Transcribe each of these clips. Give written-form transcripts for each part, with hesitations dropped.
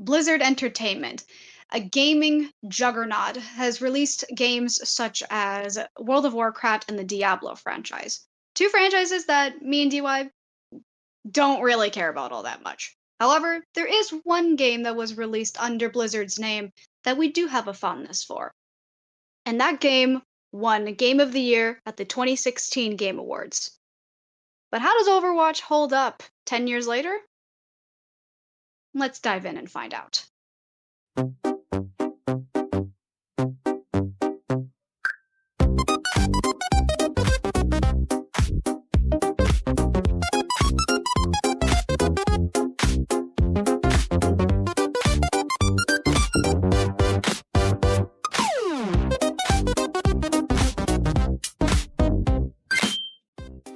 Blizzard Entertainment, a gaming juggernaut, has released games such as World of Warcraft and the Diablo franchise. Two franchises that me and DY don't really care about all that much. However, there is one game that was released under Blizzard's name that we do have a fondness for. And that game won Game of the Year at the 2016 Game Awards. But how does Overwatch hold up 10 years later? Let's dive in and find out.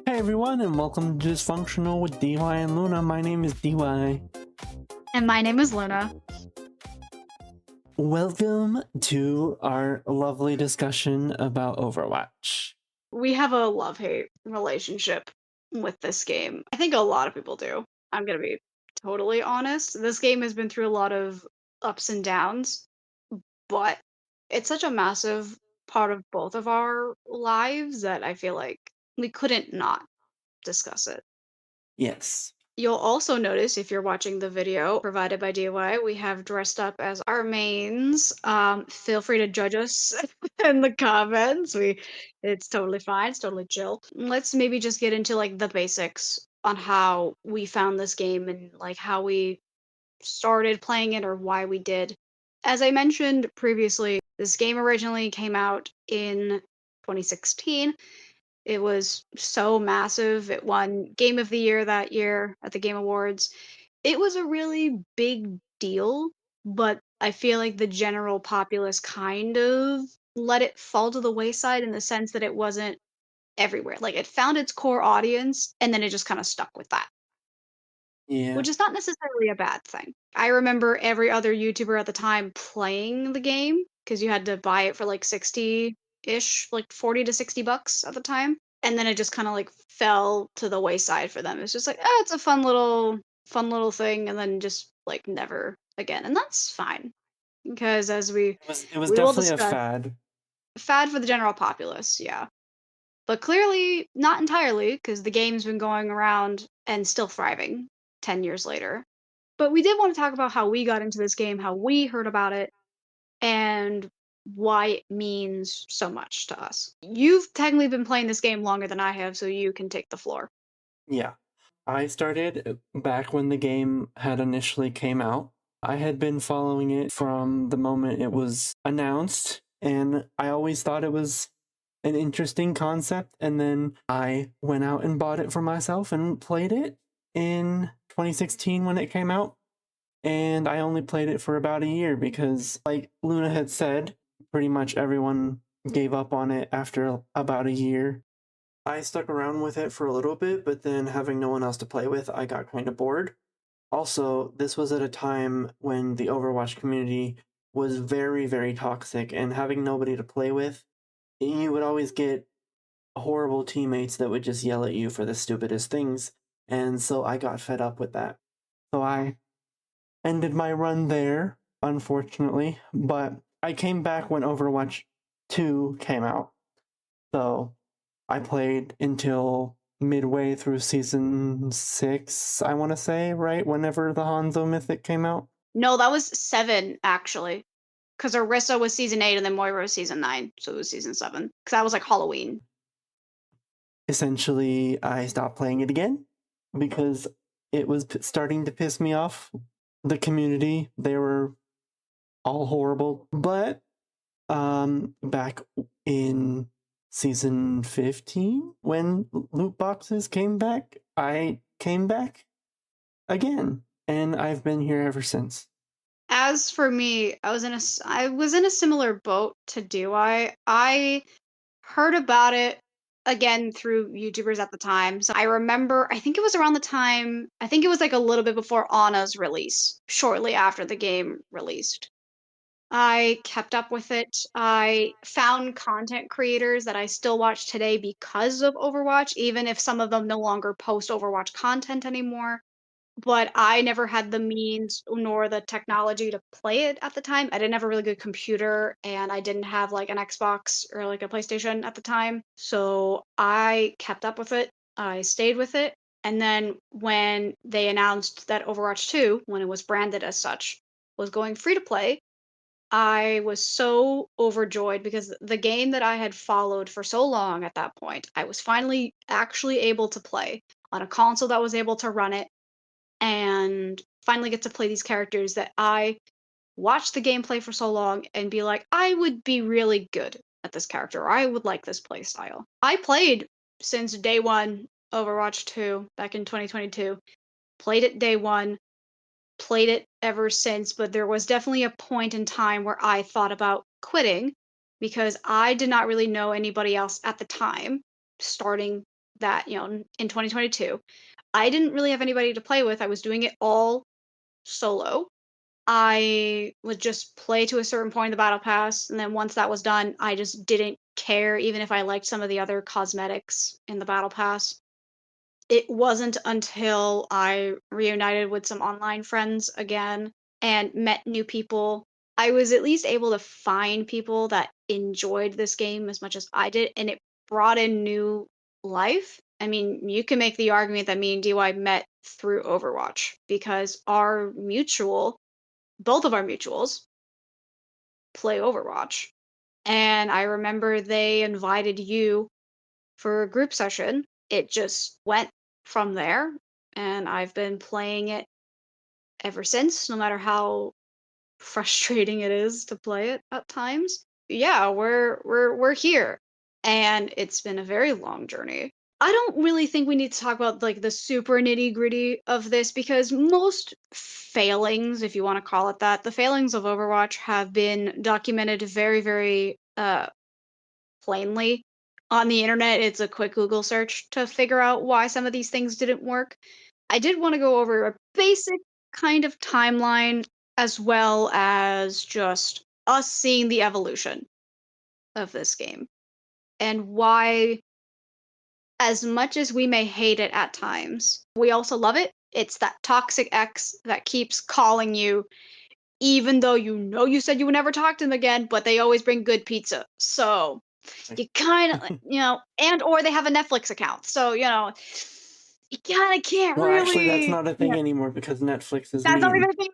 Hey everyone, and welcome to Dysfunctional with DY and Luna. My name is DY. And my name is Luna. Welcome to our lovely discussion about Overwatch. We have a love-hate relationship with this game. I think a lot of people do. I'm gonna be totally honest. This game has been through a lot of ups and downs, but it's such a massive part of both of our lives that I feel like we couldn't not discuss it. Yes. You'll also notice if you're watching the video provided by DIY, we have dressed up as our mains. Feel free to judge us in the comments. It's totally fine. It's totally chill. Let's maybe just get into like the basics on how we found this game and like how we started playing it or why we did. As I mentioned previously, this game originally came out in 2016. It was so massive. It won Game of the Year that year at the Game Awards. It was a really big deal, but I feel like the general populace kind of let it fall to the wayside in the sense that it wasn't everywhere. Like it found its core audience and then it just kind of stuck with that, Yeah. which is not necessarily a bad thing. I remember every other YouTuber at the time playing the game because you had to buy it for like 60 ish, like 40 to 60 bucks at the time. And then it just kind of like fell to the wayside for them. It's just like, oh, it's a fun little thing, and then just like never again. And that's fine because as we It was we will definitely a discuss, fad. fad for the general populace, yeah. But clearly not entirely because the game's been going around and still thriving 10 years later. But we did want to talk about how we got into this game, how we heard about it, and why it means so much to us. You've technically been playing this game longer than I have, so you can take the floor. Yeah. I started back when the game had initially came out. I had been following it from the moment it was announced, and I always thought it was an interesting concept, and then I went out and bought it for myself and played it in 2016 when it came out. And I only played it for about a year because, like Luna had said, pretty much everyone gave up on it after about a year. I stuck around with it for a little bit, but then having no one else to play with, I got kind of bored. Also, this was at a time when the Overwatch community was very, very toxic, and having nobody to play with, you would always get horrible teammates that would just yell at you for the stupidest things, and so I got fed up with that. So I ended my run there, unfortunately, but I came back when Overwatch 2 came out. So I played until midway through season 6, I want to say, right? Whenever the Hanzo Mythic came out. No, that was 7 actually. Because Orisa was season 8 and then Moira was season 9. So it was season 7. Because that was like Halloween. Essentially, I stopped playing it again because it was starting to piss me off. The community, they were all horrible. But back in season 15 when loot boxes came back, I came back again, and I've been here ever since. As for me, I was in a similar boat to do. I heard about it again through YouTubers at the time. So I remember, I think it was around the time, I think it was like a little bit before Anna's release, shortly after the game released. I kept up with it. I found content creators that I still watch today because of Overwatch, even if some of them no longer post Overwatch content anymore. but I never had the means nor the technology to play it at the time. I didn't have a really good computer and I didn't have like an Xbox or like a PlayStation at the time. So I kept up with it. I stayed with it. And then when they announced that Overwatch 2, when it was branded as such, was going free to play, I was so overjoyed because the game that I had followed for so long at that point, I was finally actually able to play on a console that was able to run it and finally get to play these characters that I watched the gameplay for so long and be like, I would be really good at this character, or I would like this play style. I played since day one Overwatch 2 back in 2022, played it day one, played it ever since, but there was definitely a point in time where I thought about quitting because I did not really know anybody else at the time starting that, in 2022. I didn't really have anybody to play with. I was doing it all solo. I would just play to a certain point in the battle pass, and then once that was done, I just didn't care even if I liked some of the other cosmetics in the battle pass. It wasn't until I reunited with some online friends again and met new people, I was at least able to find people that enjoyed this game as much as I did, and it brought in new life. I mean, you can make the argument that me and DY met through Overwatch because both of our mutuals play Overwatch. And I remember they invited you for a group session. It just went from there, and I've been playing it ever since, no matter how frustrating it is to play it at times. Yeah, we're here, and it's been a very long journey. I don't really think we need to talk about like the super nitty gritty of this because most failings, if you want to call it that, the failings of Overwatch have been documented very, very plainly on the internet. It's a quick Google search to figure out why some of these things didn't work. I did want to go over a basic kind of timeline as well as just us seeing the evolution of this game and why, as much as we may hate it at times, we also love it. It's that toxic ex that keeps calling you even though you said you would never talk to them again, but they always bring good pizza. So Like, you kind of, and or they have a Netflix account. So, you kind of can't well, actually, that's really, not a thing anymore because Netflix is that's not even mean. a thing.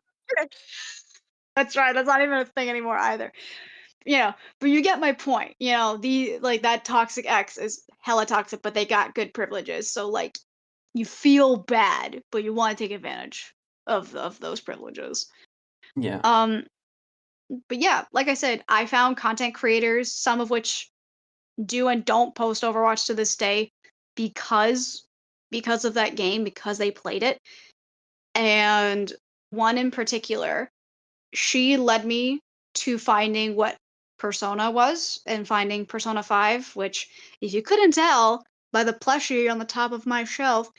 That's right. That's not even a thing anymore either. But you get my point. The like that toxic ex is hella toxic, but they got good privileges. So like you feel bad, but you want to take advantage of those privileges. Yeah. Um, but yeah, like I said, I found content creators, some of which do and don't post Overwatch to this day because because of that game, because they played it. And one in particular, she led me to finding what Persona was and finding Persona 5, which, if you couldn't tell by the plushie on the top of my shelf,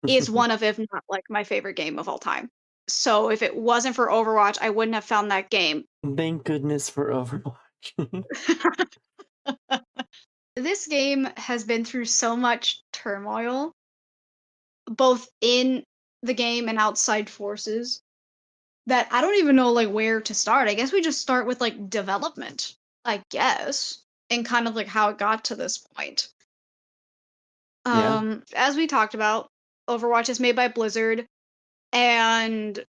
is one of, if not like, my favorite game of all time. So if it wasn't for Overwatch, I wouldn't have found that game. Thank goodness for Overwatch. This game has been through so much turmoil, both in the game and outside forces, that I don't even know like where to start. I guess we just start with like development, I guess, and kind of like how it got to this point. Yeah. As we talked about, Overwatch is made by Blizzard, and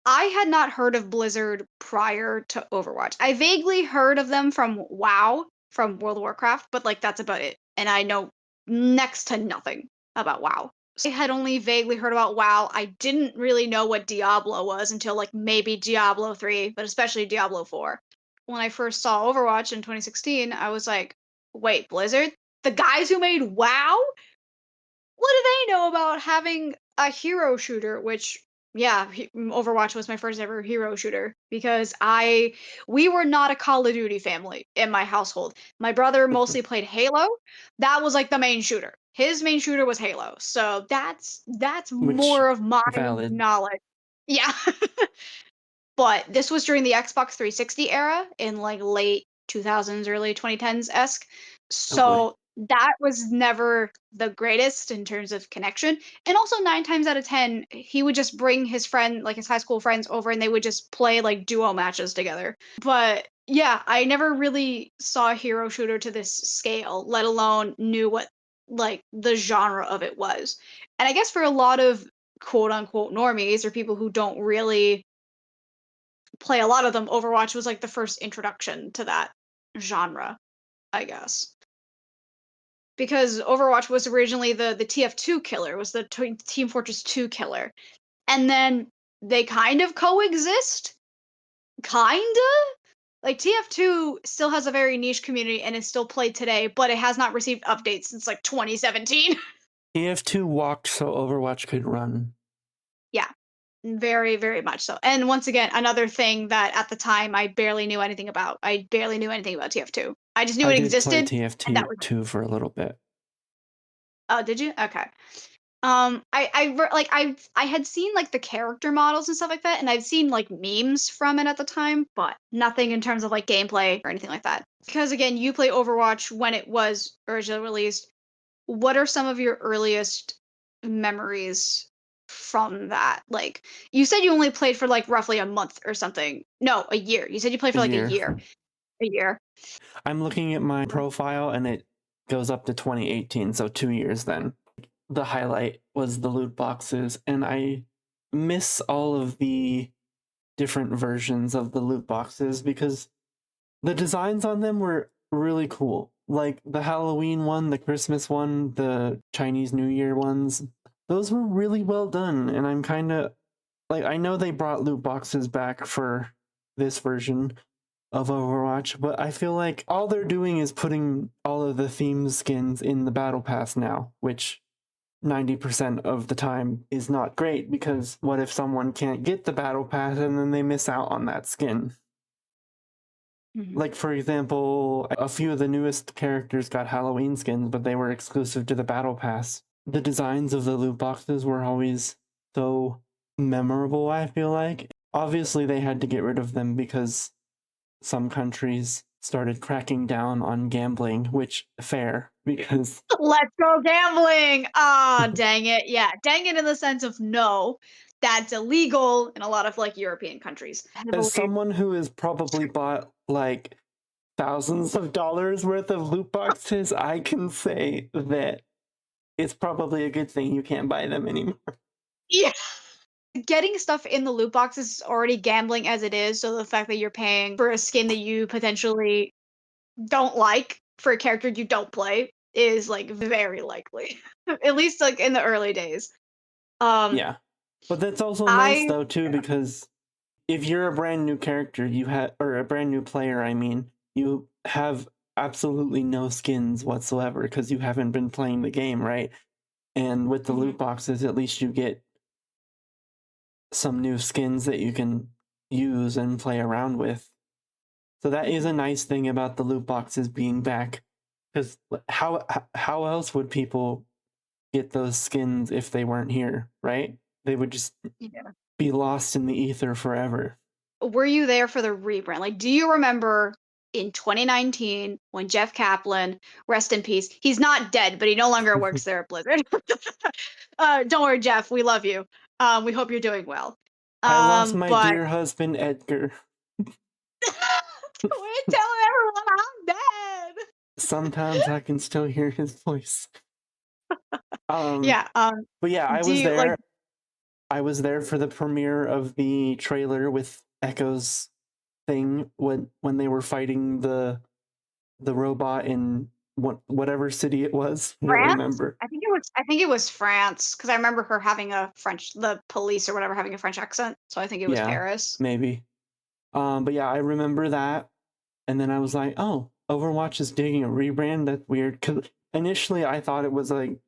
I had not heard of Blizzard prior to Overwatch. I vaguely heard of them from WoW, from World of Warcraft, but like that's about it. And I know next to nothing about WoW. So I had only vaguely heard about WoW. I didn't really know what Diablo was until like maybe Diablo 3, but especially Diablo 4. When I first saw Overwatch in 2016, I was like, wait, Blizzard? The guys who made WoW? What do they know about having a hero shooter? Which, yeah, Overwatch was my first ever hero shooter because we were not a Call of Duty family in my household. My brother mostly played Halo. That was like the main shooter. His main shooter was Halo. So that's Which, more of my valid. knowledge. Yeah. But this was during the Xbox 360 era in like late 2000s, early 2010s esque. Oh boy. So that was never the greatest in terms of connection. And also 9 times out of 10, he would just bring his friend, like his high school friends over and they would just play like duo matches together. But yeah, I never really saw a hero shooter to this scale, let alone knew what like the genre of it was. And I guess for a lot of quote unquote normies or people who don't really play a lot of them, Overwatch was like the first introduction to that genre, I guess. Because Overwatch was originally the TF2 killer, was the Team Fortress 2 killer. And then they kind of coexist, kinda. Like TF2 still has a very niche community and is still played today, but it has not received updates since like 2017. TF2 walked so Overwatch could run. Yeah, very, very much so. And once again, another thing that at the time I barely knew anything about. I barely knew anything about TF2. I just knew I it did play existed, and that TF2 was it. too for a little bit. Oh, did you? Okay. I had seen like the character models and stuff like that, and I've seen like memes from it at the time, but nothing in terms of like gameplay or anything like that. Because again, you play Overwatch when it was originally released. What are some of your earliest memories from that? Like you said you only played for like roughly a month or something. No, a year. You said you played A for like a year. year. A year. I'm looking at my profile and it goes up to 2018, so 2 years then. The highlight was the loot boxes, and I miss all of the different versions of the loot boxes because the designs on them were really cool. Like the Halloween one, the Christmas one, the Chinese New Year ones. Those were really well done, and I'm kind of like, I know they brought loot boxes back for this version of Overwatch, but I feel like all they're doing is putting all of the theme skins in the battle pass now, which 90% of the time is not great because what if someone can't get the battle pass and then they miss out on that skin? Mhm. Like, for example, a few of the newest characters got Halloween skins, but they were exclusive to the battle pass. The designs of the loot boxes were always so memorable, I feel like. Obviously, they had to get rid of them because some countries started cracking down on gambling, which fair because Let's go gambling. Ah, dang it. Yeah, dang it in the sense of no, that's illegal in a lot of like European countries. as Heavily. someone who has probably bought like thousands of dollars worth of loot boxes, I can say that it's probably a good thing you can't buy them anymore. Yeah. Getting stuff in the loot box is already gambling as it is, so the fact that you're paying for a skin that you potentially don't like for a character you don't play is like very likely. At least like in the early days. Um Yeah. But that's also nice I though too because if you're a brand new character, you have or a brand new player, I mean, you have absolutely no skins whatsoever because you haven't been playing the game, right? And with the Mhm, loot boxes, at least you get some new skins that you can use and play around with. So that is mhm. a nice thing about the loot boxes being back. Because how else would people get those skins if they weren't here, right? They would just Yeah. be lost in the ether forever. Were you there for the rebrand? Like, do you remember in 2019 when Jeff Kaplan, rest in peace, he's not dead, but he no longer works there at Blizzard. Don't worry, Jeff, we love you. We hope you're doing well. I lost my But dear husband Edgar. we're telling everyone I'm dead. Sometimes I can still hear his voice. Um, Yeah. but yeah, I Do was you like there. I was there for the premiere of the trailer with Echo's thing when they were fighting the robot in whatever city it was. I don't France? remember. I think it was France because I remember her having a French, the police or whatever having a French accent. So I think it was Yeah, Paris. maybe. But yeah, I remember that, and then I was like, oh, Overwatch is doing a rebrand. That's weird. Because initially I thought it was like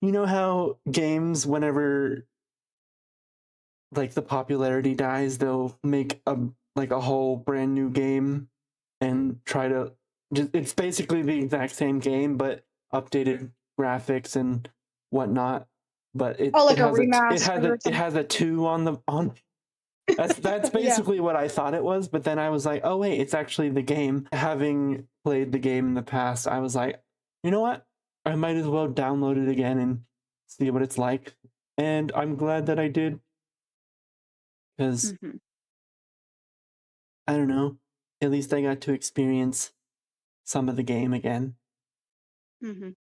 you know how games, whenever like the popularity dies, they'll make a whole brand new game and try to just, it's basically the exact same game but updated graphics and whatnot. But Oh, it like a has remaster or it something. has a two on the on. That's Yeah. basically what I thought it was. But then I was like, oh wait, it's actually the game. Having played the game in the past, I was like, you know what? I might as well download it again and see what it's like. And I'm glad that I did because Mhm, I don't know. At least I got to experience some of the game again. mhm.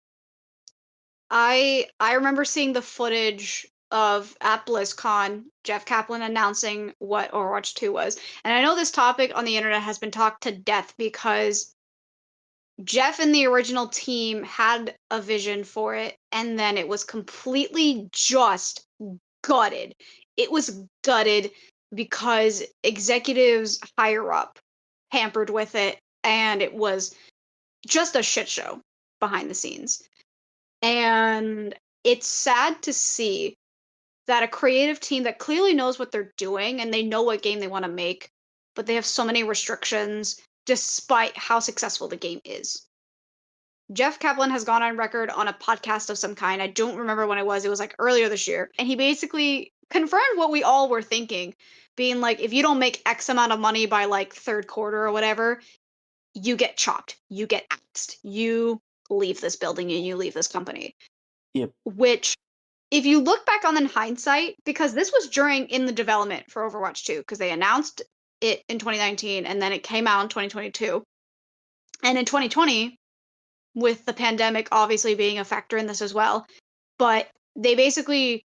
I remember seeing the footage of at BlizzCon, Jeff Kaplan announcing what Overwatch 2 was. And I know this topic on the internet has been talked to death because Jeff and the original team had a vision for it, and then it was completely just gutted. It was gutted because executives higher up hampered with it, and it was just a shit show behind the scenes. And it's sad to see that a creative team that clearly knows what they're doing and they know what game they want to make, but they have so many restrictions despite how successful the game is. Jeff Kaplan has gone on record on a podcast of some kind. I don't remember when it was. It was like earlier this year. And he basically confirmed what we all were thinking, being like, if you don't make X amount of money by like third quarter or whatever, you get chopped, you get axed, you leave this building and you leave this company. Yep. Which, if you look back on in hindsight, because this was during in the development for Overwatch 2, because they announced it in 2019 and then it came out in 2022. And in 2020, with the pandemic obviously being a factor in this as well. But they basically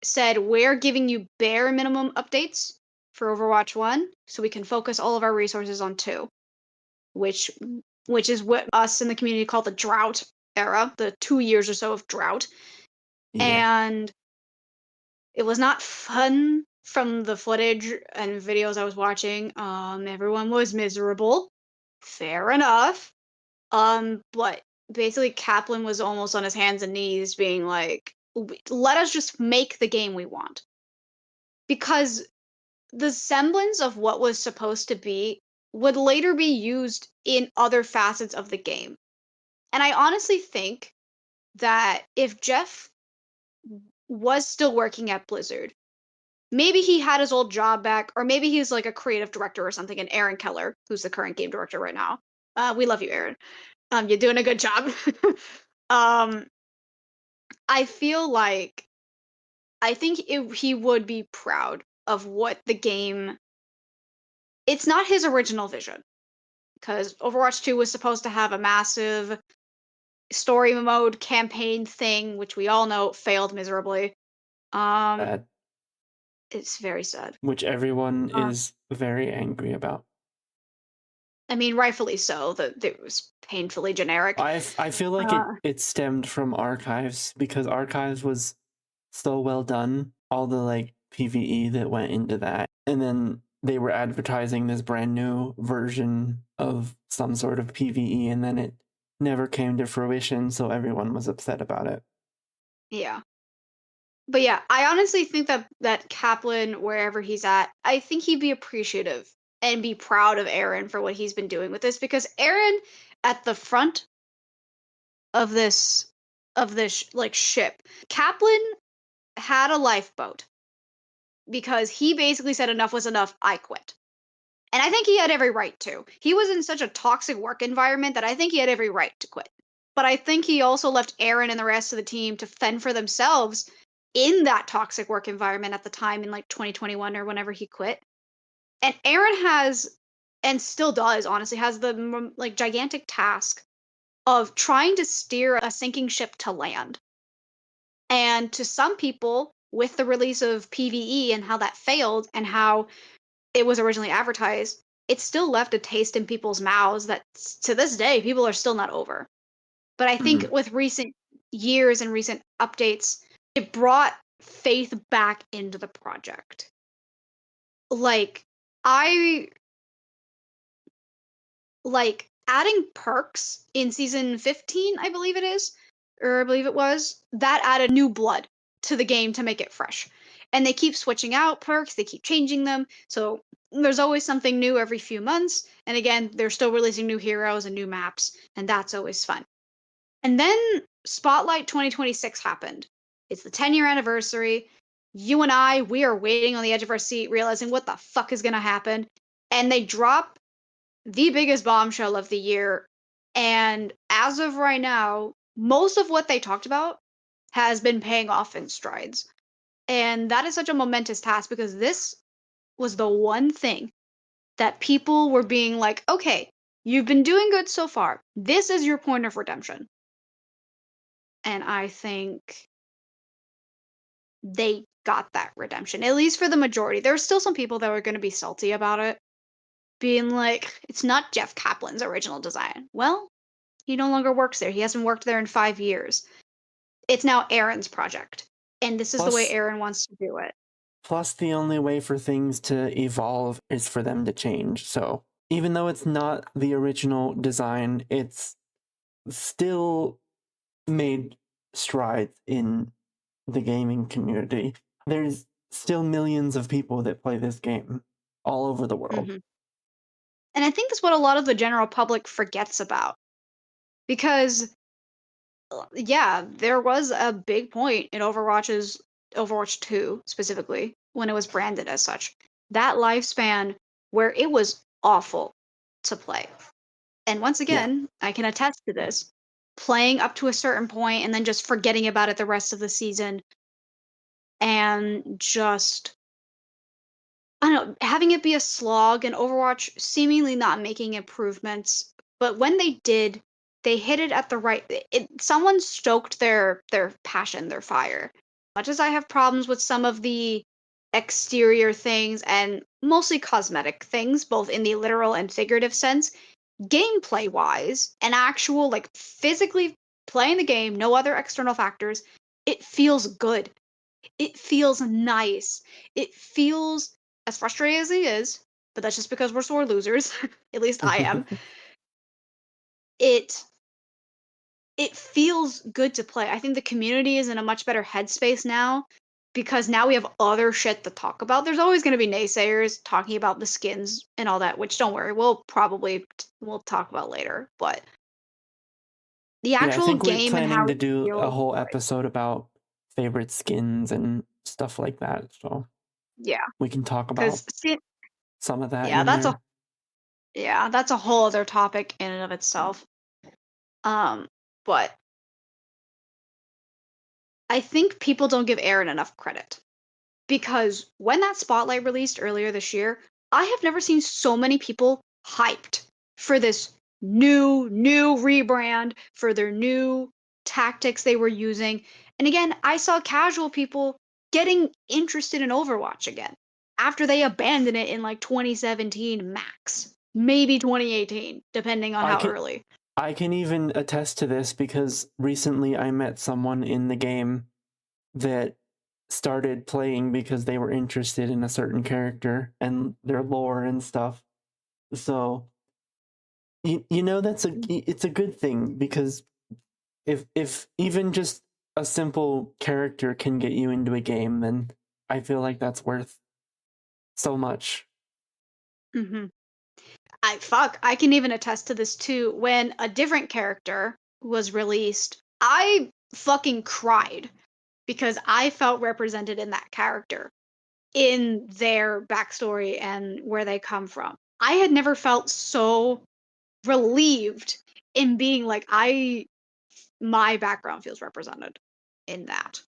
said, we're giving you bare minimum updates for Overwatch 1 so we can focus all of our resources on 2, which which is what us in the community call the drought era, the 2 years or so of drought. Yeah. And it was not fun from the footage and videos I was watching. Everyone was miserable. Fair enough. But basically Kaplan was almost on his hands and knees being like, Let us just make the game we want." Because the semblance of what was supposed to be would later be used in other facets of the game. And I honestly think that if Jeff was still working at Blizzard, maybe he had his old job back, or maybe he's like a creative director or something, and Aaron Keller, who's the current game director right now. We love you, Aaron. You're doing a good job. um, I feel like I think he would be proud of what the game. It's not his original vision because Overwatch 2 was supposed to have a massive story mode campaign thing, which we all know failed miserably. Um, Bad. it's very sad. Which everyone Uh, is very angry about. I mean, rightfully so. That it was painfully generic. I feel like Uh, it stemmed from Archives because Archives was so well done. All the like PvE that went into that, and then they were advertising this brand new version of some sort of PvE, and then it never came to fruition. So everyone was upset about it. yeah. But yeah, I honestly think that Kaplan, wherever he's at, I think he'd be appreciative and be proud of Aaron for what he's been doing with this because Aaron at the front of this like ship. Kaplan had a lifeboat because he basically said enough was enough, I quit. And I think he had every right to. He was in such a toxic work environment that I think he had every right to quit. But I think he also left Aaron and the rest of the team to fend for themselves in that toxic work environment at the time in like 2021 or whenever he quit. And Aaron has and still does honestly has the like gigantic task of trying to steer a sinking ship to land. And to some people, with the release of PvE and how that failed and how it was originally advertised, it still left a taste in people's mouths that to this day people are still not over. But I think Mm. with recent years and recent updates, it brought faith back into the project. Like I like adding perks in season 15, I believe it is, or I believe it was, that added new blood to the game to make it fresh. And they keep switching out perks, they keep changing them. So there's always something new every few months. And again, they're still releasing new heroes and new maps, and that's always fun. And then Spotlight 2026 happened. It's the 10-year anniversary. You and I, we are waiting on the edge of our seat, realizing what the fuck is going to happen. And they drop the biggest bombshell of the year. And as of right now, most of what they talked about has been paying off in strides. And that is such a momentous task because this was the one thing that people were being like, okay, you've been doing good so far. This is your point of redemption. And I think they got that redemption, at least for the majority. There are still some people that were going to be salty about it, being like, it's not Jeff Kaplan's original design. Well, he no longer works there. He hasn't worked there in 5 years. It's now Aaron's project. And this is the way Plus, Aaron wants to do it. plus the only way for things to evolve is for them to change. So even though it's not the original design, it's still made strides in the gaming community. There's still millions of people that play this game all over the world. Hmm. And I think that's what a lot of the general public forgets about. Because, yeah, there was a big point in Overwatch 2 specifically, when it was branded as such. That lifespan where it was awful to play. And once Yeah. again, I can attest to this. Playing up to a certain point and then just forgetting about it the rest of the season and just I don't know, having it be a slog and Overwatch seemingly not making improvements, but when they did, they hit it at the right someone stoked their passion, their fire. Much as I have problems with some of the exterior things and mostly cosmetic things, both in the literal and figurative sense, gameplay wise and actual like physically playing the game, no other external factors, it feels good. It feels nice. It feels as frustrating as it is, but that's just because we're sore losers. At least I am. It it feels good to play. I think the community is in a much better headspace now because now we have other shit to talk about. There's always going to be naysayers talking about the skins and all that, which don't worry, we'll talk about later. But the Yeah, I actual think we're game and planning how to it do a feels, whole like, episode about favorite skins and stuff like that. So yeah, we can talk about because some of that yeah, in there. that's a whole other topic in and of itself. Um, but I think people don't give Aaron enough credit because when that spotlight released earlier this year, I have never seen so many people hyped for this new rebrand, for their new tactics they were using. And again, I saw casual people getting interested in Overwatch again after they abandoned it in like 2017 max, maybe 2018, depending on I how can early. I can even attest to this because recently I met someone in the game that started playing because they were interested in a certain character and their lore and stuff. So you know it's a good thing because if even just a simple character can get you into a game, then I feel like that's worth so much. Hmm. I can even attest to this too. When a different character was released, I fucking cried because I felt represented in that character, in their backstory and where they come from. I had never felt so relieved in being like, my background feels represented in that.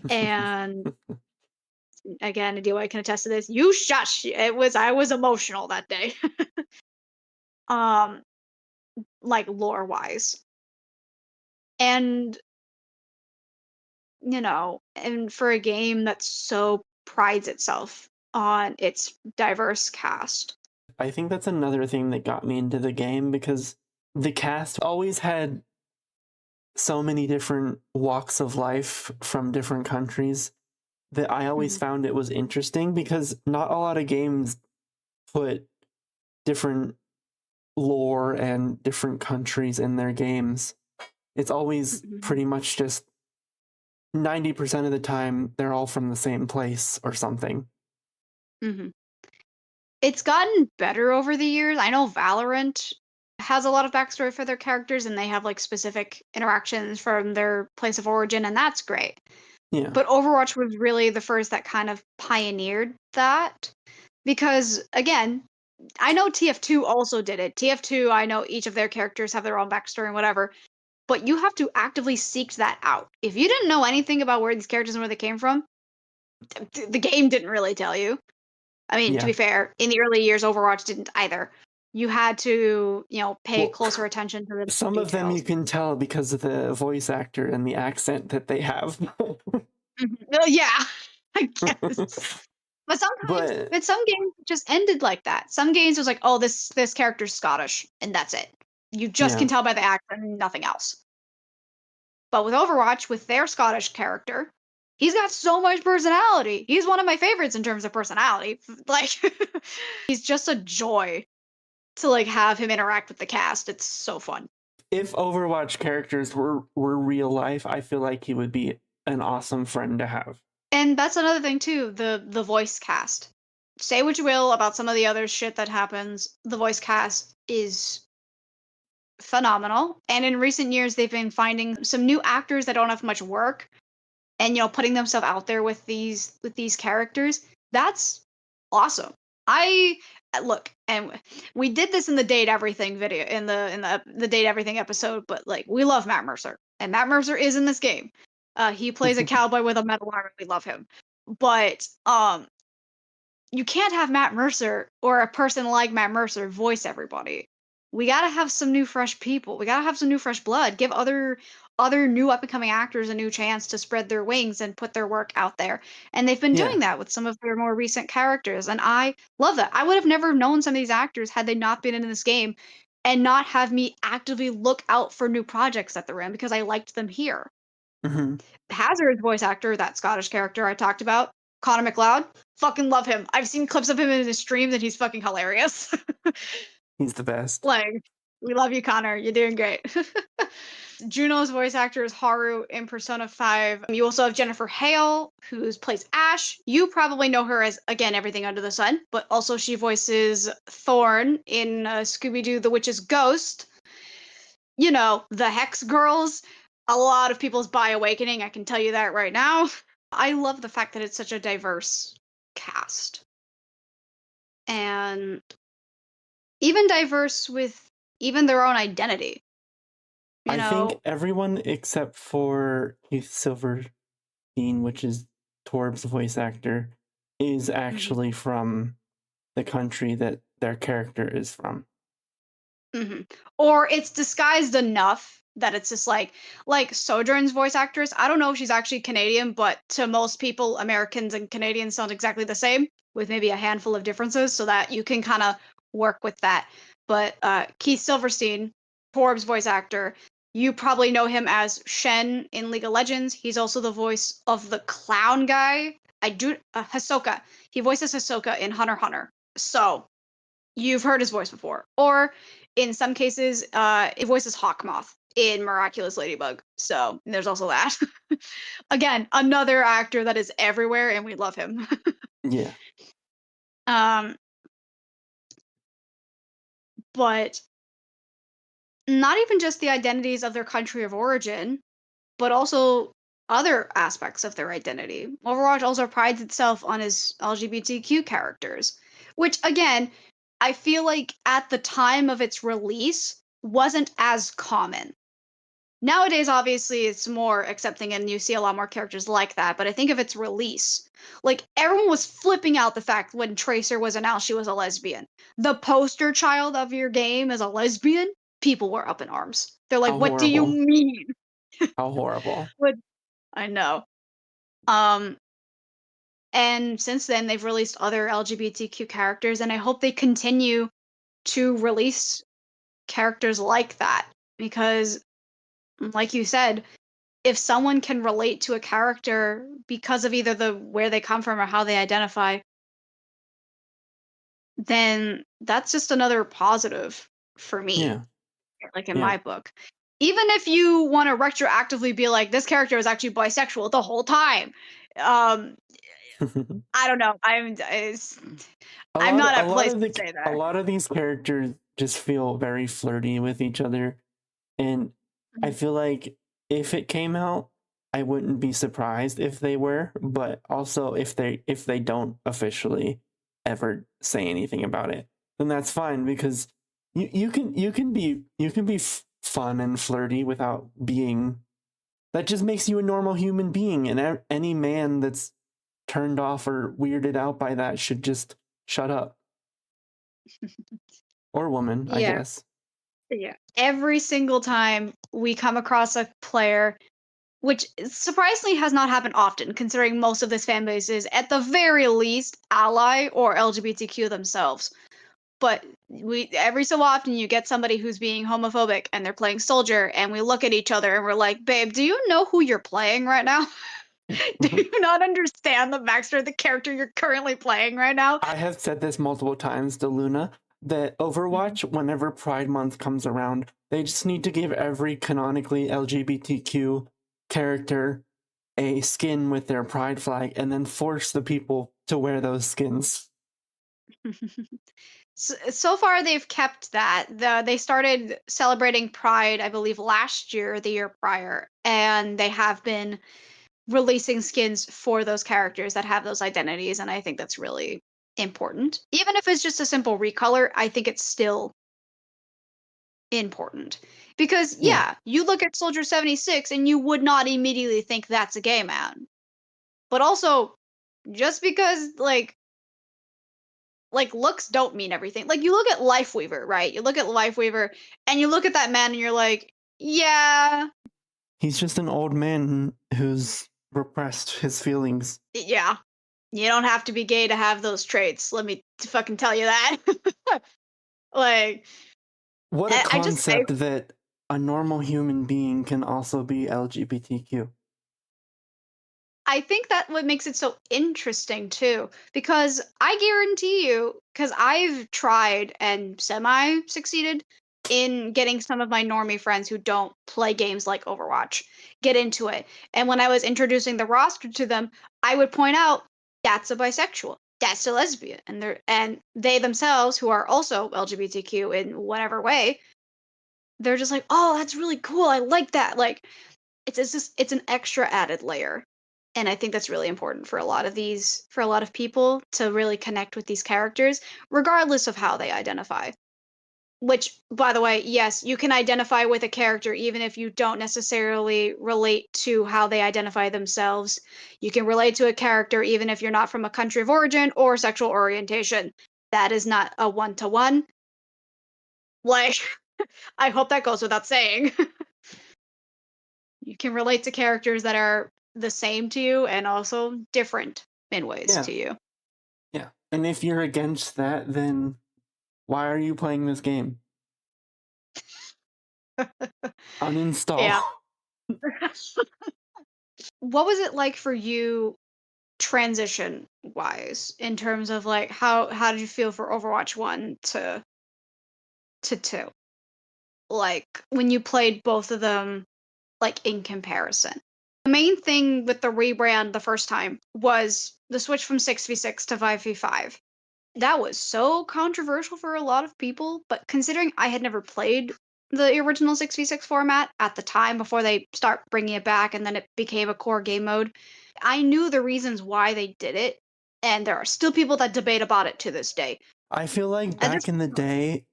And again, I can attest to this. You shush. I was emotional that day. um, like lore wise. And and for a game that so prides itself on its diverse cast. I think that's another thing that got me into the game because the cast always had so many different walks of life from different countries that I always Mhm, found it was interesting because not a lot of games put different lore and different countries in their games. It's always mhm, pretty much just 90% of the time they're all from the same place or something. mhm. It's gotten better over the years. I know Valorant has a lot of backstory for their characters, and they have, like, specific interactions from their place of origin, and that's great. Yeah. But Overwatch was really the first that kind of pioneered that because, again, I know TF2 also did it. TF2, I know each of their characters have their own backstory and whatever, but you have to actively seek that out. If you didn't know anything about where these characters and where they came from, the game didn't really tell you. I mean, to Yeah. be fair, in the early years, Overwatch didn't either. You had to, pay Well, closer attention to the some of them you details. can tell because of the voice actor and the accent that they have. Well, yeah, I guess. But sometimes, But but some games just ended like that. Some games was like, oh, this character's Scottish, and that's it. You just yeah. can tell by the accent and nothing else. But with Overwatch, with their Scottish character, he's got so much personality. He's one of my favorites in terms of personality. Like, he's just a joy to like have him interact with the cast. It's so fun. If Overwatch characters were real life, I feel like he would be an awesome friend to have. And that's another thing too, the voice cast. Say what you will about some of the other shit that happens, the voice cast is phenomenal. And in recent years they've been finding some new actors that don't have much work and putting themselves out there with these characters. That's awesome. I look, and we did this in the date everything video in the date everything episode, but like we love Matt Mercer. And Matt Mercer is in this game. He plays a cowboy with a metal arm. We love him. But you can't have Matt Mercer or a person like Matt Mercer voice everybody. We gotta have some new fresh people. We gotta have some new fresh blood. Give other new up and coming actors a new chance to spread their wings and put their work out there. And they've been Yeah. doing that with some of their more recent characters. And I love that. I would have never known some of these actors had they not been in this game and not have me actively look out for new projects that they're in because I liked them here. Hmm. Hazard's voice actor, that Scottish character I talked about, Connor McLeod, fucking love him. I've seen clips of him in his streams and he's fucking hilarious. He's the best. Like, we love you, Connor. You're doing great. Juno's voice actor is Haru in Persona 5. You also have Jennifer Hale, who plays Ash. You probably know her as, again, Everything Under the Sun, but also she voices Thorn in Scooby Doo The Witch's Ghost. The Hex Girls. A lot of people's bi awakening, I can tell you that right now. I love the fact that it's such a diverse cast. And even diverse with even their own identity. You I think know, everyone except for Keith Silverstein, which is Torb's voice actor, is Mhm. actually from the country that their character is from. Mhm. Or it's disguised enough that it's just like Sojourn's voice actress. I don't know if she's actually Canadian, but to most people, Americans and Canadians sound exactly the same, with maybe a handful of differences, so that you can kind of work with that. But Keith Silverstein, Forbes voice actor, you probably know him as Shen in League of Legends. He's also the voice of the clown guy. I do Hisoka. He voices Hisoka in Hunter x Hunter. So you've heard his voice before. Or in some cases, it voices Hawkmoth in Miraculous Ladybug. So there's also that. Again, another actor that is everywhere, and we love him. Yeah. um, but not even just the identities of their country of origin, but also other aspects of their identity. Overwatch also prides itself on its LGBTQ characters, which again, I feel like at the time of its release wasn't as common. Nowadays, obviously, it's more accepting and you see a lot more characters like that, but I think of its release. Like, everyone was flipping out the fact when Tracer was announced she was a lesbian. The poster child of your game is a lesbian? People were up in arms. They're like, How what do you horrible. mean? How horrible. What I know. Um, and since then, they've released other LGBTQ characters, and I hope they continue to release characters like that because, like you said, if someone can relate to a character because of either the where they come from or how they identify, then that's just another positive for me, Yeah. like in Yeah. my book. Even if you want to retroactively be like, this character is actually bisexual the whole time. Um, I don't know. I'm not A at a lot place of to the say a that. lot of these characters just feel very flirty with each other, and I Mhm. feel like if it came out, I wouldn't be surprised if they were, but also if they don't officially ever say anything about it, then that's fine because you can be fun and flirty without being. That just makes you a normal human being, and any man that's turned off or weirded out by that should just shut up. Or woman, I Yeah, guess. yeah. Every single time we come across a player, which surprisingly has not happened often, considering most of this fan base is at the very least ally or LGBTQ themselves. But we every so often you get somebody who's being homophobic and they're playing soldier, and we look at each other and we're like, "Babe, do you know who you're playing right now? Do you not understand the backstory of the character you're currently playing right now?" I have said this multiple times to Luna that Mhm. Overwatch, whenever Pride Month comes around, they just need to give every canonically LGBTQ character a skin with their pride flag and then force the people to wear those skins. So far they've kept that. They started celebrating Pride, I believe, last year or the year prior, and they have been releasing skins for those characters that have those identities, and I think that's really important. Even if it's just a simple recolor, I think it's still important. Because Yeah, yeah, you look at Soldier 76 and you would not immediately think that's a gay man. But also, just because looks don't mean everything. Like you look at Lifeweaver, right? You look at Lifeweaver and you look at that man and you're like, yeah, he's just an old man who's repressed his feelings. yeah. You don't have to be gay to have those traits. Let me fucking tell you that. like What a I just I concept that a normal human being can also be LGBTQ. I think that what makes it so interesting too, because I guarantee you, because I've tried and semi succeeded in getting some of my normie friends who don't play games like Overwatch get into it. And when I was introducing the roster to them, I would point out that's a bisexual, that's a lesbian, and they themselves, who are also LGBTQ in whatever way, they're just like, oh, that's really cool. I like that. Like it's just it's an extra added layer, and I think that's really important for a lot of people to really connect with these characters regardless of how they identify. Which, by the way, yes, you can identify with a character even if you don't necessarily relate to how they identify themselves. You can relate to a character even if you're not from a country of origin or sexual orientation. That is not a one to one. Like, I hope that goes without saying. You can relate to characters that are the same to you and also different in ways Yeah, to you. yeah. And if you're against that, then why are you playing this game? Uninstall. Yeah. What was it like for you transition wise in terms of like how did you feel for Overwatch 1 to 2? Like when you played both of them like in comparison. The main thing with the rebrand the first time was the switch from 6v6 to 5v5. That was so controversial for a lot of people, but considering I had never played the original 6v6 format at the time before they start bringing it back and then it became a core game mode, I knew the reasons why they did it, and there are still people that debate about it to this day. I feel like And there's back in the day,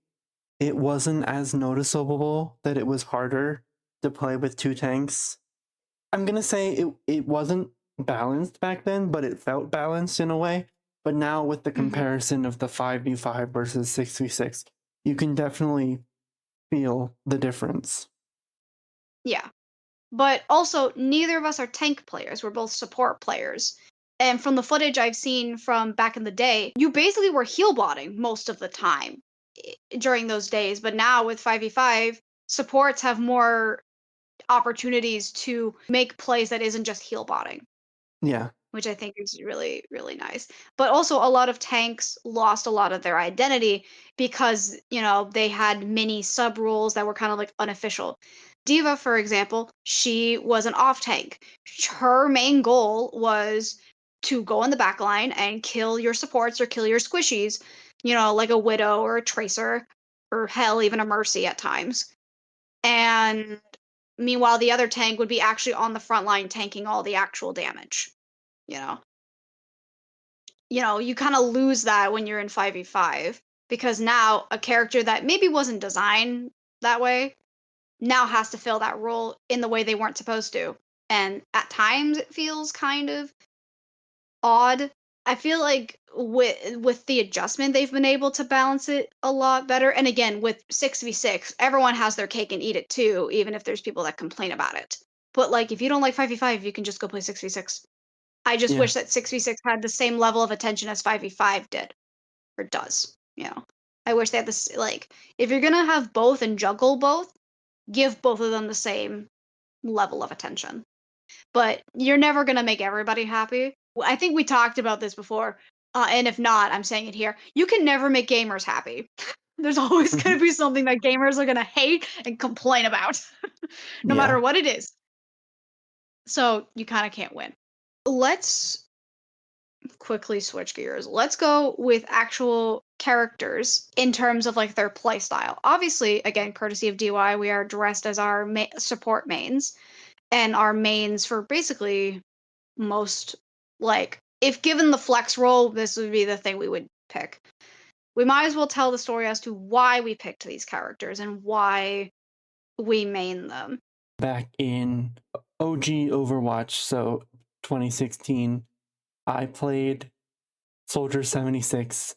it wasn't as noticeable that it was harder to play with two tanks. I'm gonna say it wasn't balanced back then, but it felt balanced in a way. But now with the Mhm. comparison of the 5v5 versus 6v6, you can definitely feel the difference. Yeah. But also, neither of us are tank players. We're both support players. And from the footage I've seen from back in the day, you basically were heal botting most of the time during those days. But now with 5v5, supports have more opportunities to make plays that isn't just heal botting, Yeah. which I think is really, really nice. But also, a lot of tanks lost a lot of their identity because, they had many sub rules that were kind of like unofficial. Diva, for example, she was an off tank. Her main goal was to go in the back line and kill your supports or kill your squishies, like a Widow or a Tracer, or hell, even a Mercy at times. And meanwhile, the other tank would be actually on the front line tanking all the actual damage, you know? You kind of lose that when you're in 5v5 because now a character that maybe wasn't designed that way now has to fill that role in the way they weren't supposed to. And at times it feels kind of odd. I feel like with the adjustment they've been able to balance it a lot better. And again, with 6v6, everyone has their cake and eat it too, even if there's people that complain about it. But like if you don't like 5v5, you can just go play 6v6. I just Yeah. wish that 6v6 had the same level of attention as 5v5 did or does, you know. I wish they had this like if you're going to have both and juggle both, give both of them the same level of attention. But you're never gonna make everybody happy. I think we talked about this before, and if not, I'm saying it here. You can never make gamers happy. There's always gonna be something that gamers are gonna hate and complain about, no matter Yeah. what it is. So you kind of can't win. Let's quickly switch gears. Let's go with actual characters in terms of like their play style. Obviously, again, courtesy of DY, we are dressed as our support mains and our mains for basically most like if given the flex role, this would be the thing we would pick. We might as well tell the story as to why we picked these characters and why we main them. Back in OG Overwatch, so 2016, I played Soldier 76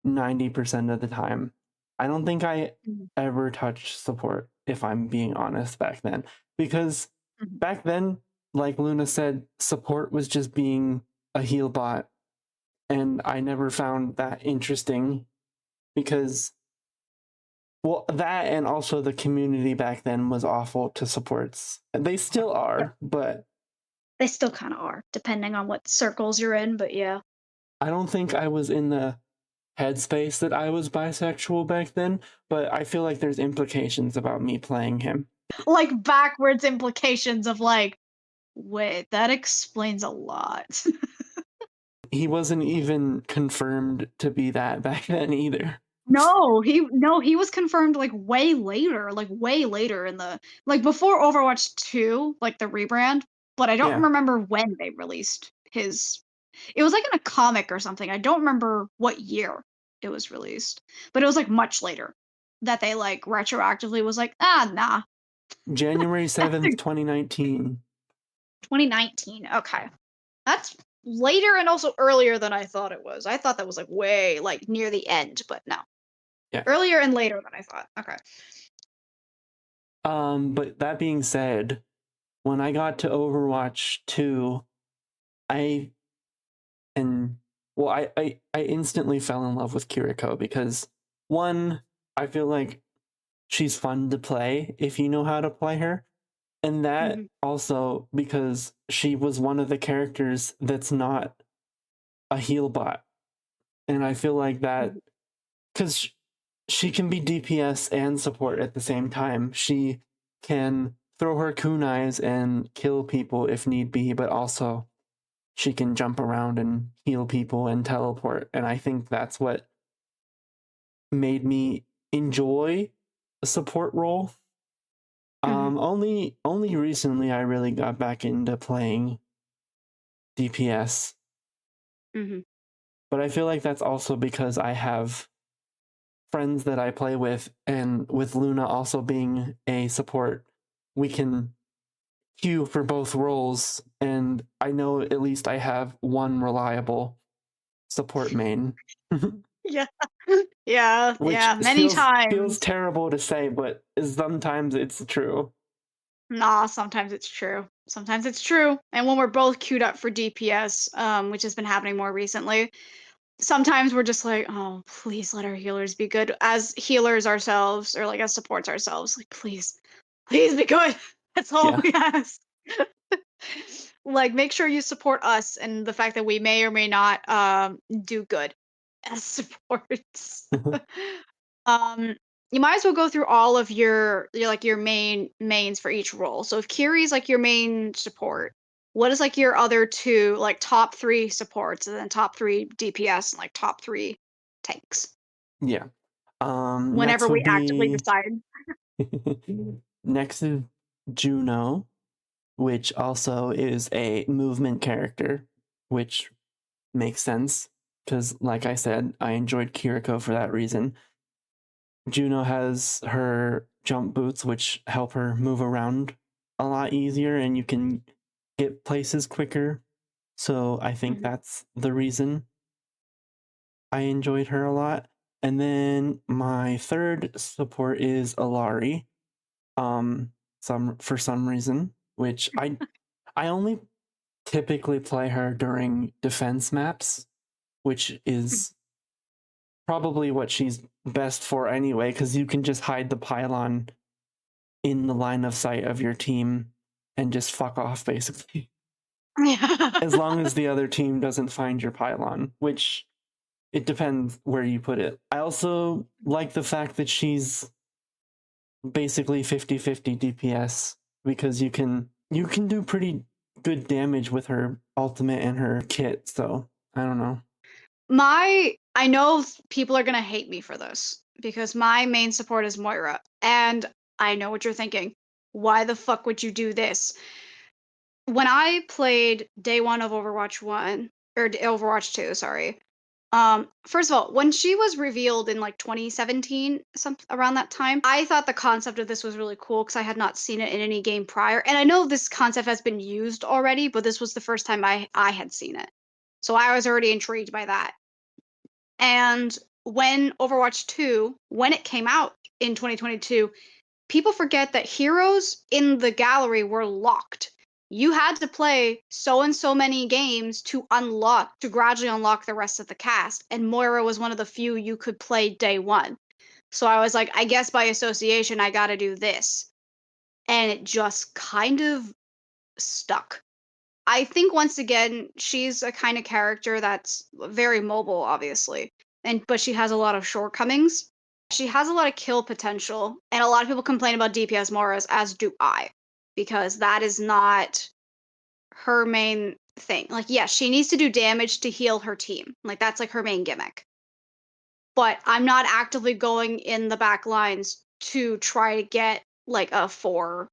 90% of the time. I don't think I Mhm, ever touched support, if I'm being honest, back then. Because mhm. back then, like Luna said, support was just being a heal bot. And I never found that interesting because, well, that and also the community back then was awful to supports. They still Yeah, are, but they still kind of are, depending on what circles you're in. But yeah, I don't think I was in the headspace that I was bisexual back then, but I feel like there's implications about me playing him. like backwards implications of like, wait, that explains a lot. He wasn't even confirmed to be that back then either. No, he was confirmed like way later in the like before Overwatch 2, like the rebrand, but I don't Yeah, remember when they released his it was like in a comic or something. I don't remember what year it was released, but it was like much later that they like retroactively was like, "Ah, nah." January 7th, 2019. 2019. Okay. That's later and also earlier than I thought it was. I thought that was like way like near the end, but no. Yeah. Earlier and later than I thought. Okay. But that being said, when I got to Overwatch 2, I and well, I instantly fell in love with Kiriko because one, I feel like she's fun to play if you know how to play her. And that Mhm. also because she was one of the characters that's not a heal bot. And I feel like that Mhm. because she can be DPS and support at the same time. She can throw her kunais and kill people if need be, but also she can jump around and heal people and teleport. And I think that's what made me enjoy a support role. Mhm. Only recently I really got back into playing DPS, Mhm. but I feel like that's also because I have friends that I play with, and with Luna also being a support, we can queue for both roles, and I know at least I have one reliable support main. Yeah. Yeah, Which yeah, many feels times. terrible to say, but sometimes it's true. Nah, sometimes it's true. Sometimes it's true. And when we're both queued up for DPS, which has been happening more recently, sometimes we're just like, "Oh, please let our healers be good." As healers ourselves or like as supports ourselves, like, "Please, please be good." That's all Yeah. we ask. Like, make sure you support us and the fact that we may or may not do good as supports. Um, you might as well go through all of your mains for each role. So if Kiri's like your main support, what is like your other two like top three supports and then top three DPS and like top three tanks? Yeah. Whenever Next we would actively be decide. next is Juno, which also is a movement character, which makes sense because, like I said, I enjoyed Kiriko for that reason. Juno has her jump boots, which help her move around a lot easier and you can get places quicker. So I think Mhm. that's the reason I enjoyed her a lot. And then my third support is Alari. Some for some reason, which I only typically play her during defense maps, which is probably what she's best for anyway, because you can just hide the pylon in the line of sight of your team and just fuck off basically. Yeah. As long as the other team doesn't find your pylon, which it depends where you put it. I also like the fact that she's basically 50-50 DPS because you can do pretty good damage with her ultimate and her kit, so I don't know. I know people are gonna hate me for this because my main support is Moira, and I know what you're thinking. Why the fuck would you do this? When I played day one of Overwatch 1 or Overwatch 2, sorry. First of all, when she was revealed in like 2017, some around that time, I thought the concept of this was really cool because I had not seen it in any game prior. And I know this concept has been used already, but this was the first time I had seen it. So I was already intrigued by that. And when Overwatch 2, when it came out in 2022, people forget that heroes in the gallery were locked. You had to play so and so many games to gradually unlock the rest of the cast. And Moira was one of the few you could play day one. So I was like, I guess by association, I got to do this. And it just kind of stuck. I think once again, she's a kind of character that's very mobile, obviously, but she has a lot of shortcomings. She has a lot of kill potential, and a lot of people complain about DPS Moras, as do I, because that is not her main thing. Like, yes, she needs to do damage to heal her team. Like, that's like her main gimmick. But I'm not actively going in the back lines to try to get like a four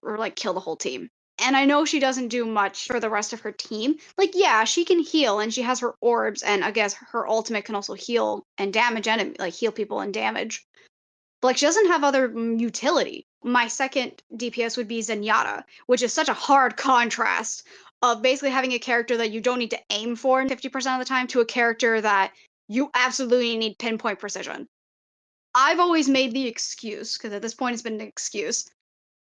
or like kill the whole team. And I know she doesn't do much for the rest of her team. Like, yeah, she can heal and she has her orbs, and I guess her ultimate can also heal and damage enemy, like heal people and damage. But like, she doesn't have other utility. My second DPS would be Zenyatta, which is such a hard contrast of basically having a character that you don't need to aim for 50% of the time to a character that you absolutely need pinpoint precision. I've always made the excuse, because at this point it's been an excuse,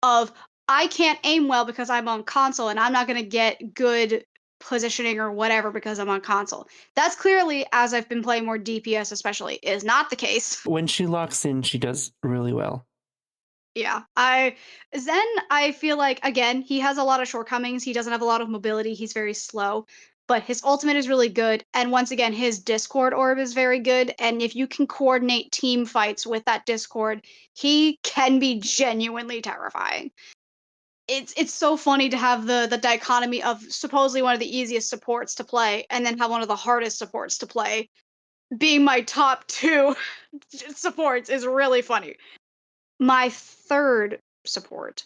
of I can't aim well because I'm on console and I'm not going to get good positioning or whatever because I'm on console. That's clearly, as I've been playing more DPS especially, is not the case. When she locks in, she does really well. Yeah. I feel like again, he has a lot of shortcomings. He doesn't have a lot of mobility. He's very slow, but his ultimate is really good. And once again, his Discord orb is very good. And if you can coordinate team fights with that Discord, he can be genuinely terrifying. It's so funny to have the dichotomy of supposedly one of the easiest supports to play and then have one of the hardest supports to play being my top two supports is really funny. My third support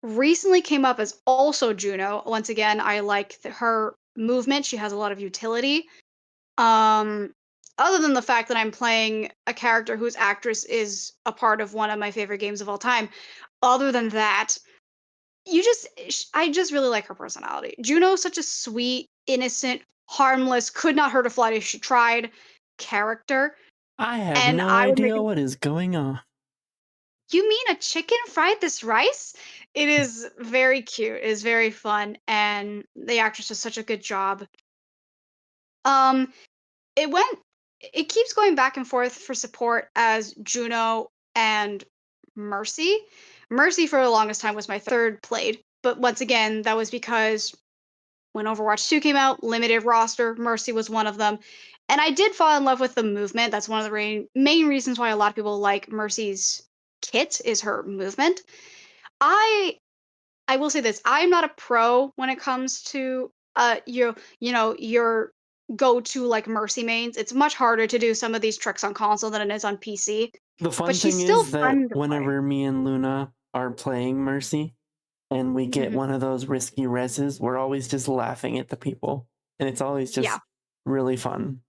recently came up as also Juno. Once again, I like her movement. She has a lot of utility. Um, Other than the fact that I'm playing a character whose actress is a part of one of my favorite games of all time, other than that, I just really like her personality. Juno's such a sweet, innocent, harmless, could not hurt a fly if she tried character. I have And no I would make idea what is going on. You mean a chicken fried this rice? It is very cute. It is very fun, and the actress does such a good job. Um, it went. It keeps going back and forth for support as Juno and Mercy. Mercy for the longest time was my third played, but once again, that was because when Overwatch 2 came out, limited roster, Mercy was one of them. And I did fall in love with the movement. That's one of the main reasons why a lot of people like Mercy's kit is her movement. I I will say this, I'm not a pro when it comes to your go-to like Mercy mains. It's much harder to do some of these tricks on console than it is on PC, The but fun she's thing still is that fun to play. whenever me and Luna are playing Mercy and we get Mhm. one of those risky reses, we're always just laughing at the people. And it's always Yeah. just really fun.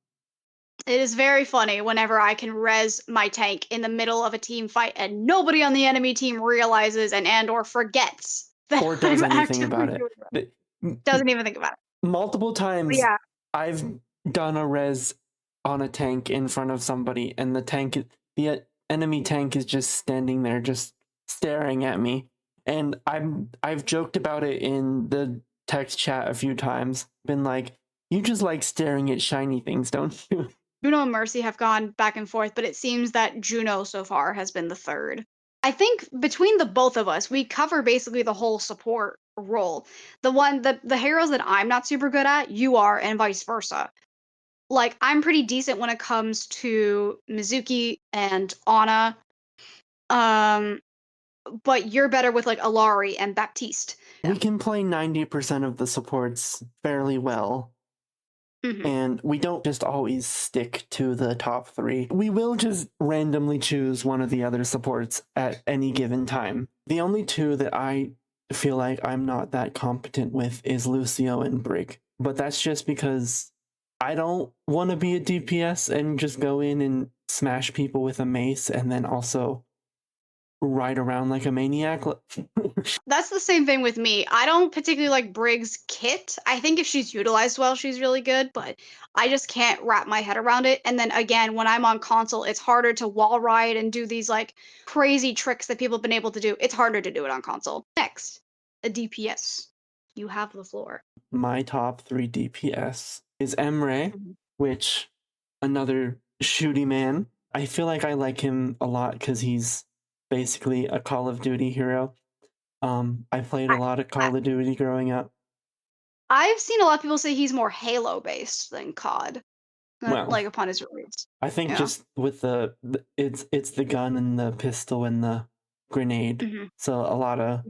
It is very funny whenever I can res my tank in the middle of a team fight and nobody on the enemy team realizes and or forgets that or does I'm anything about actively it. doing that. Doesn't even think about it. Multiple But times yeah, I've done a res on a tank in front of somebody, and the enemy tank is just standing there, just staring at me. And I've joked about it in the text chat a few times. Been like, you just like staring at shiny things, don't you? Juno and Mercy have gone back and forth, but it seems that Juno so far has been the third. I think between the both of us, we cover basically the whole support role. The heroes that I'm not super good at, you are, and vice versa. Like I'm pretty decent when it comes to Mizuki and Ana. Um, but you're better with like Alari and Baptiste. We Yeah. can play 90% of the supports fairly well, Hmm. and we don't just always stick to the top three. We will just randomly choose one of the other supports at any given time. The only two that I feel like I'm not that competent with is Lucio and Brig, but that's just because I don't want to be a DPS and just go in and smash people with a mace and then also ride around like a maniac. That's the same thing with me. I don't particularly like Brig's kit. I think if she's utilized well, she's really good, but I just can't wrap my head around it. And then again, when I'm on console, it's harder to wall ride and do these like crazy tricks that people have been able to do. It's harder to do it on console. Next, a DPS. You have the floor. My top three DPS is Emre, Mhm. which another shooty man. I feel like I like him a lot because he's basically a Call of Duty hero. I played a I, lot of I Call of Duty growing up. I've seen a lot of people say he's more Halo based than COD, Well, like upon his release. I think Yeah. just with it's the gun and the pistol and the grenade. Hmm. So a lot of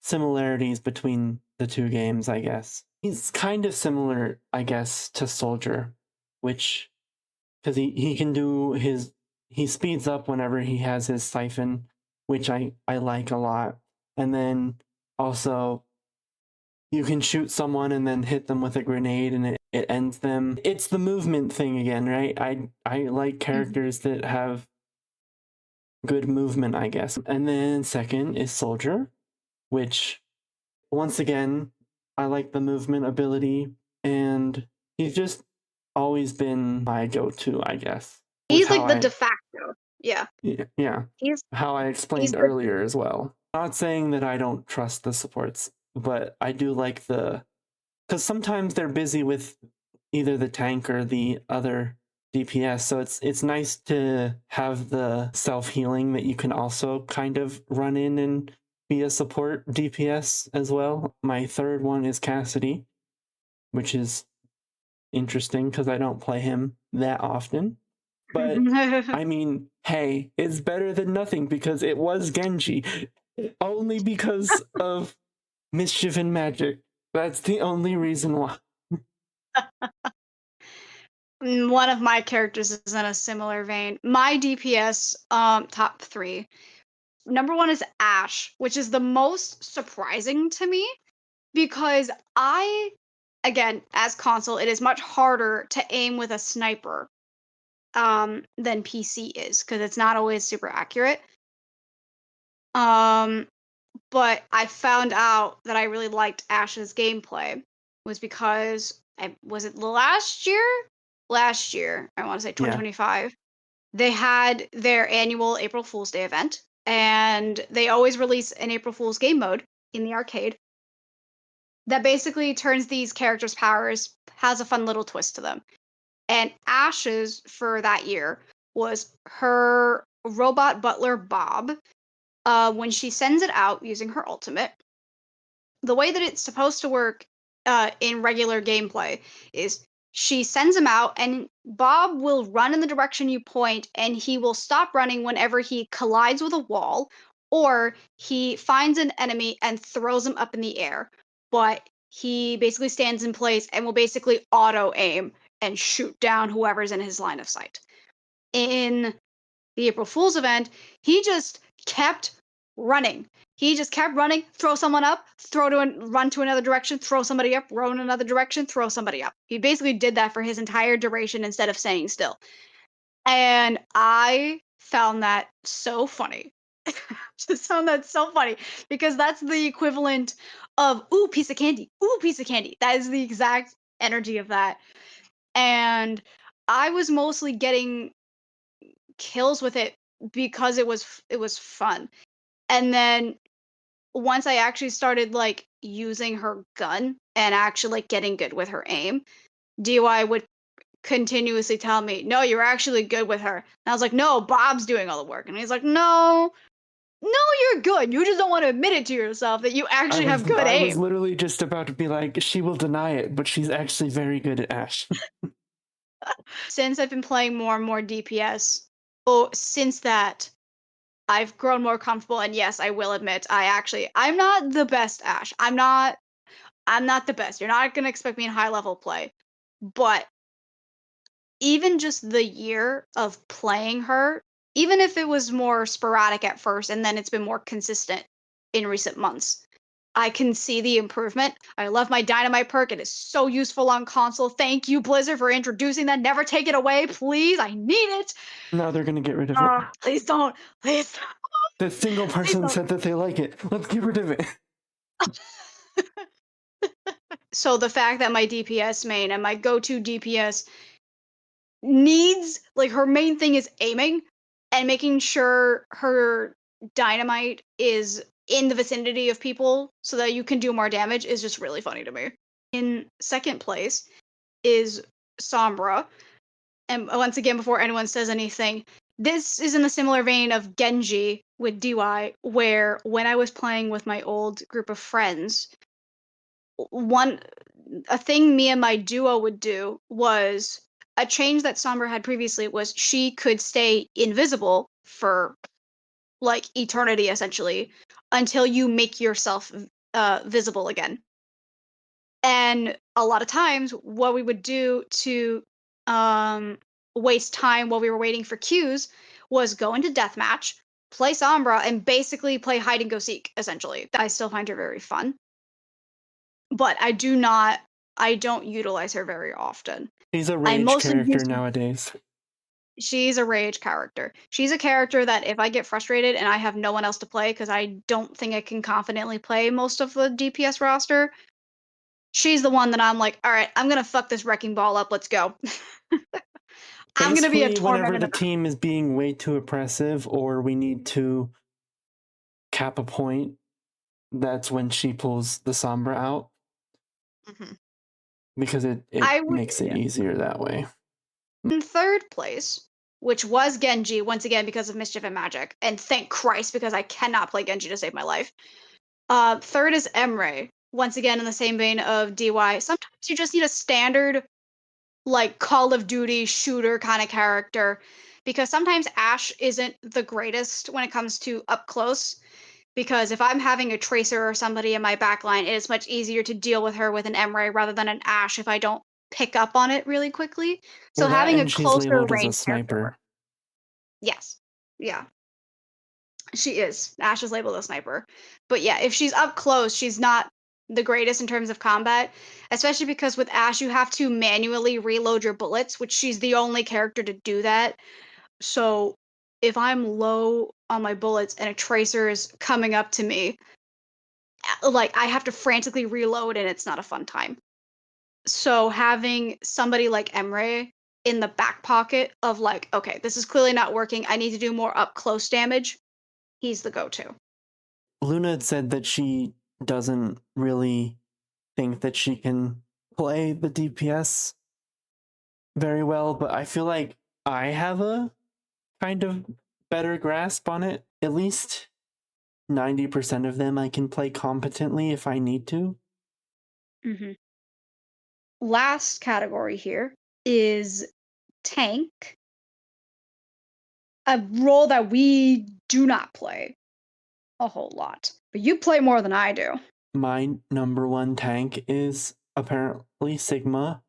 similarities between the two games, I guess. He's kind of similar, I guess, to Soldier, which because he can do he speeds up whenever he has his siphon, which I like a lot. And then also you can shoot someone and then hit them with a grenade and it ends them. It's the movement thing again, right? I like Hmm. characters that have good movement, I guess. And then second is Soldier, which once again, I like the movement ability, and he's just always been my go-to, I guess, with He's how like the I de facto. Yeah. yeah, He's how I he's explained the earlier as well. Not saying that I don't trust the supports, but I do like the because sometimes they're busy with either the tank or the other DPS. So it's nice to have the self healing that you can also kind of run in and be a support DPS as well. My third one is Cassidy, which is interesting because I don't play him that often. But I mean, hey, it's better than nothing because it was Genji. Only because of mischief and magic. That's the only reason why. one of my characters is in a similar vein. My DPS top 3. Number 1 is Ash, which is the most surprising to me because I again, as console, it is much harder to aim with a sniper than PC is because it's not always super accurate. Um but I found out that I really liked Ash's gameplay was because I was it last year? Last year, I want to say Yeah. 2025. They had their annual April Fool's Day event, and they always release an April Fool's game mode in the arcade that basically turns these characters' powers, has a fun little twist to them. And Ash's for that year was her robot butler Bob. When she sends it out using her ultimate, the way that it's supposed to work in regular gameplay is she sends him out and Bob will run in the direction you point and he will stop running whenever he collides with a wall or he finds an enemy and throws him up in the air, but he basically stands in place and will basically auto aim and shoot down whoever's in his line of sight. In the April Fool's event, he just kept running. He just kept running, throw someone up, run to another direction, throw somebody up, run in another direction, throw somebody up. He basically did that for his entire duration instead of staying still. And I found that so funny. Just found that so funny because that's the equivalent of ooh piece of candy, ooh piece of candy. That is the exact energy of that. And I was mostly getting kills with it because it was fun. And then once I actually started like using her gun and actually like getting good with her aim, DY would continuously tell me, "No, you're actually good with her." And I was like, "No, Bob's doing all the work." And he's like, "No, no, you're good. You just don't want to admit it to yourself that you actually have good I was aim." literally just about to be like, she will deny it, but she's actually very good at Ash. Since I've been playing more and more DPS, oh, since that, I've grown more comfortable. And yes, I will admit, I'm not the best Ash. I'm not the best. You're not gonna expect me in high level play, but even just the year of playing her, even if it was more sporadic at first and then it's been more consistent in recent months, I can see the improvement. I love my dynamite perk. It is so useful on console. Thank you, Blizzard, for introducing that. Never take it away, please. I need it. Now they're gonna get rid of it. Please don't. Please, The single please person don't. said that they like it. Let's get rid of it. So the fact that my DPS main and my go-to DPS needs like her main thing is aiming and making sure her dynamite is in the vicinity of people so that you can do more damage is just really funny to me. In second place is Sombra. And once again, before anyone says anything, this is in the similar vein of Genji with DY, where when I was playing with my old group of friends, one a thing me and my duo would do was a change that Sombra had previously was she could stay invisible for like eternity essentially until you make yourself visible again. And a lot of times what we would do to um waste time while we were waiting for cues was go into deathmatch, play Sombra, and basically play hide and go seek essentially. I still find her very fun, but I don't utilize her very often. She's a I rage mostly character use nowadays. She's a rage character. She's a character that if I get frustrated and I have no one else to play because I don't think I can confidently play most of the DPS roster, she's the one that I'm like, "All right, I'm gonna fuck this wrecking ball up. Let's go." I'm gonna be a Basically, torment whenever in the the team is being way too oppressive or we need to cap a point, that's when she pulls the Sombra out Mhm. because it I would makes it easier that way. in third place, which was Genji once again because of Mischief and Magic, and thank Christ because I cannot play Genji to save my life. Third is Emre. Once again, in the same vein of DY. Sometimes you just need a standard, like, Call of Duty shooter kind of character. Because sometimes Ash isn't the greatest when it comes to up close. Because if I'm having a Tracer or somebody in my backline, it is much easier to deal with her with an Emre rather than an Ash if I don't pick up on it really quickly. So Well, that having a and she's closer labeled as a range character sniper. works. Yes. Yeah. She is. Ash is labeled a sniper. But yeah, if she's up close, she's not the greatest in terms of combat, especially because with Ash, you have to manually reload your bullets, which she's the only character to do that. So if I'm low on my bullets and a tracer is coming up to me, like I have to frantically reload and it's not a fun time. So having somebody like Emre in the back pocket of like, okay, this is clearly not working. I need to do more up close damage. He's the go-to. Luna had said that she doesn't really think that she can play the DPS very well, but I feel like I have a kind of better grasp on it. At least 90% of them I can play competently if I need to. Mhm. Last category here is tank, a role that we do not play a whole lot, but you play more than I do. My number one tank is apparently Sigma.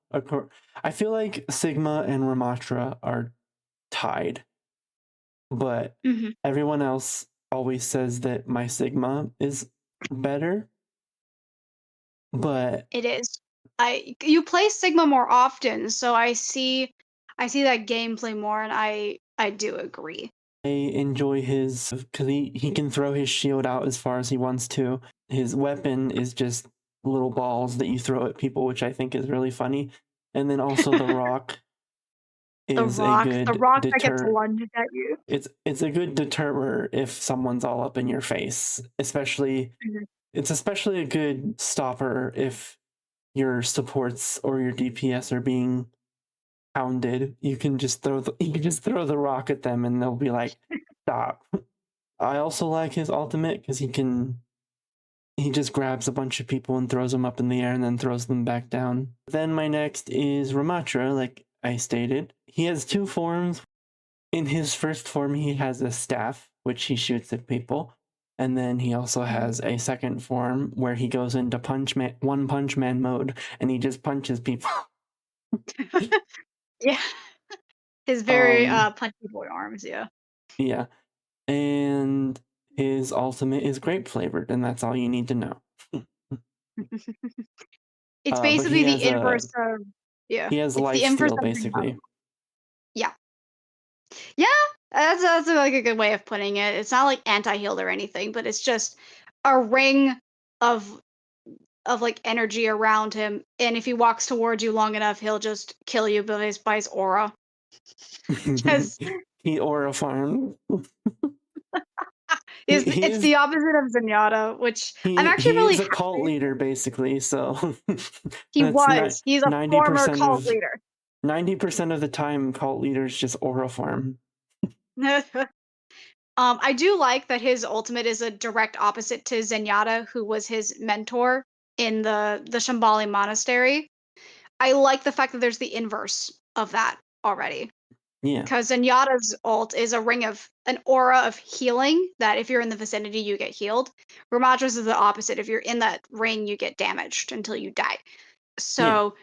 I feel like Sigma and Ramatra are tied, but Mhm. everyone else always says that my Sigma is better, but It is. You play Sigma more often, so I see that gameplay more, and I do agree. I enjoy his because he can throw his shield out as far as he wants to. His weapon is just little balls that you throw at people, which I think is really funny. And then also the rock The is a rock, the good rock that gets deter. lunged at you. It's a good deterrer if someone's all up in your face. Especially Mhm. it's especially a good stopper if your supports or your DPS are being hounded. You can just throw the rock at them and they'll be like, stop. I also like his ultimate because he just grabs a bunch of people and throws them up in the air and then throws them back down. Then my next is Ramatra, like I stated. He has two forms. In his first form, he has a staff, which he shoots at people. And then he also Mhm. has a second form where he goes into one punch man mode and he just punches people. Yeah. His very, um, punchy boy arms, yeah. yeah. And his ultimate is grape flavored, and that's all you need to know. It's But he basically the has inverse of yeah, he has it's the life inverse steal of Zenyatta. basically. Yeah. Yeah, that's, like, a good way of putting it. It's not, like, anti-healed or anything, but it's just a ring of like, energy around him, and if he walks towards you long enough, he'll just kill you by his aura. Just He aura farm. is it's the opposite of Zenyatta, which I'm actually he really is a cult happy leader basically. So he that's not was. He's a ninety former percent cult of leader. 90% of the time cult leaders just aura farm. I do like that his ultimate is a direct opposite to Zenyatta, who was his mentor in the Shambhala monastery. I like the fact that there's the inverse of that already. Yeah, Because Zenyatta's ult is a ring of an aura of healing that if you're in the vicinity, you get healed. Ramadra's is the opposite. If you're in that ring, you get damaged until you die. yeah. So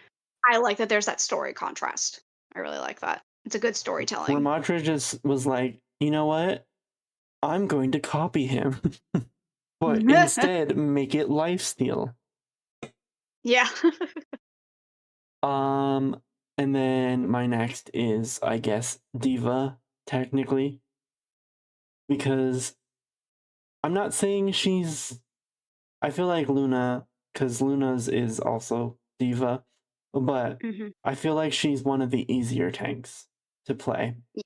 I like that there's that story contrast. I really like that. It's a good storytelling. Ramatra just was like, you know what? I'm going to copy him, but instead make it lifesteal. Yeah. Um, and then my next is, I guess, Diva, technically, because I'm not saying she's. I feel like Luna, because Luna's is also Diva, but Mhm. I feel like she's one of the easier tanks to play Y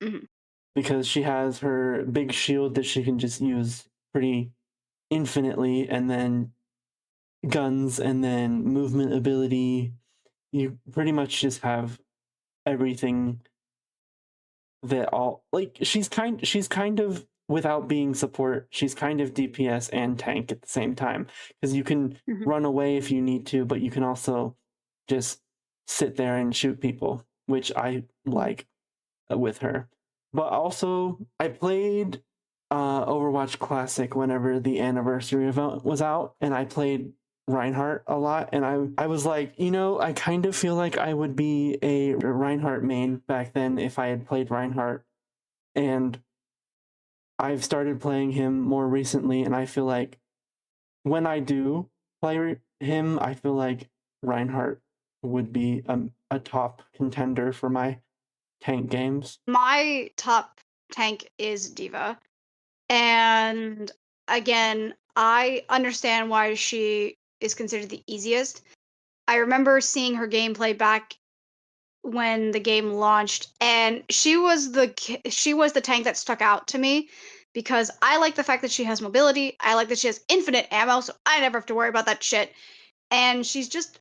Mhm. because she has her big shield that she can just use pretty infinitely, and then guns, and then movement ability. You pretty much just have everything that all like she's kind of without being support, she's kind of DPS and tank at the same time because you can Mhm. run away if you need to, but you can also just sit there and shoot people, which I like with her. But also, I played Overwatch Classic whenever the anniversary event was out, and I played Reinhardt a lot. And I was like, I kind of feel like I would be a Reinhardt main back then if I had played Reinhardt. And I've started playing him more recently, and I feel like when I do play him, I feel like Reinhardt would be a top contender for my tank games. My top tank is Diva, and again, I understand why she is considered the easiest. I remember seeing her gameplay back when the game launched, and she was the tank that stuck out to me because I like the fact that she has mobility. I like that she has infinite ammo, so I never have to worry about that shit. And she's just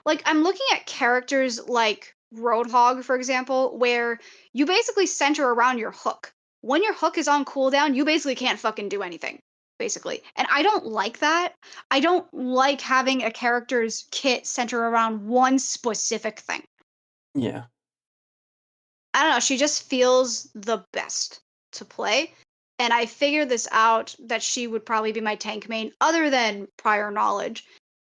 like I'm looking at characters like Roadhog, for example, where you basically center around your hook. When your hook is on cooldown, you basically can't fucking do anything. Basically. And I don't like that. I don't like having a character's kit center around one specific thing. Yeah. I don't know, she just feels the best to play. And I figured this out that she would probably be my tank main, other than prior knowledge,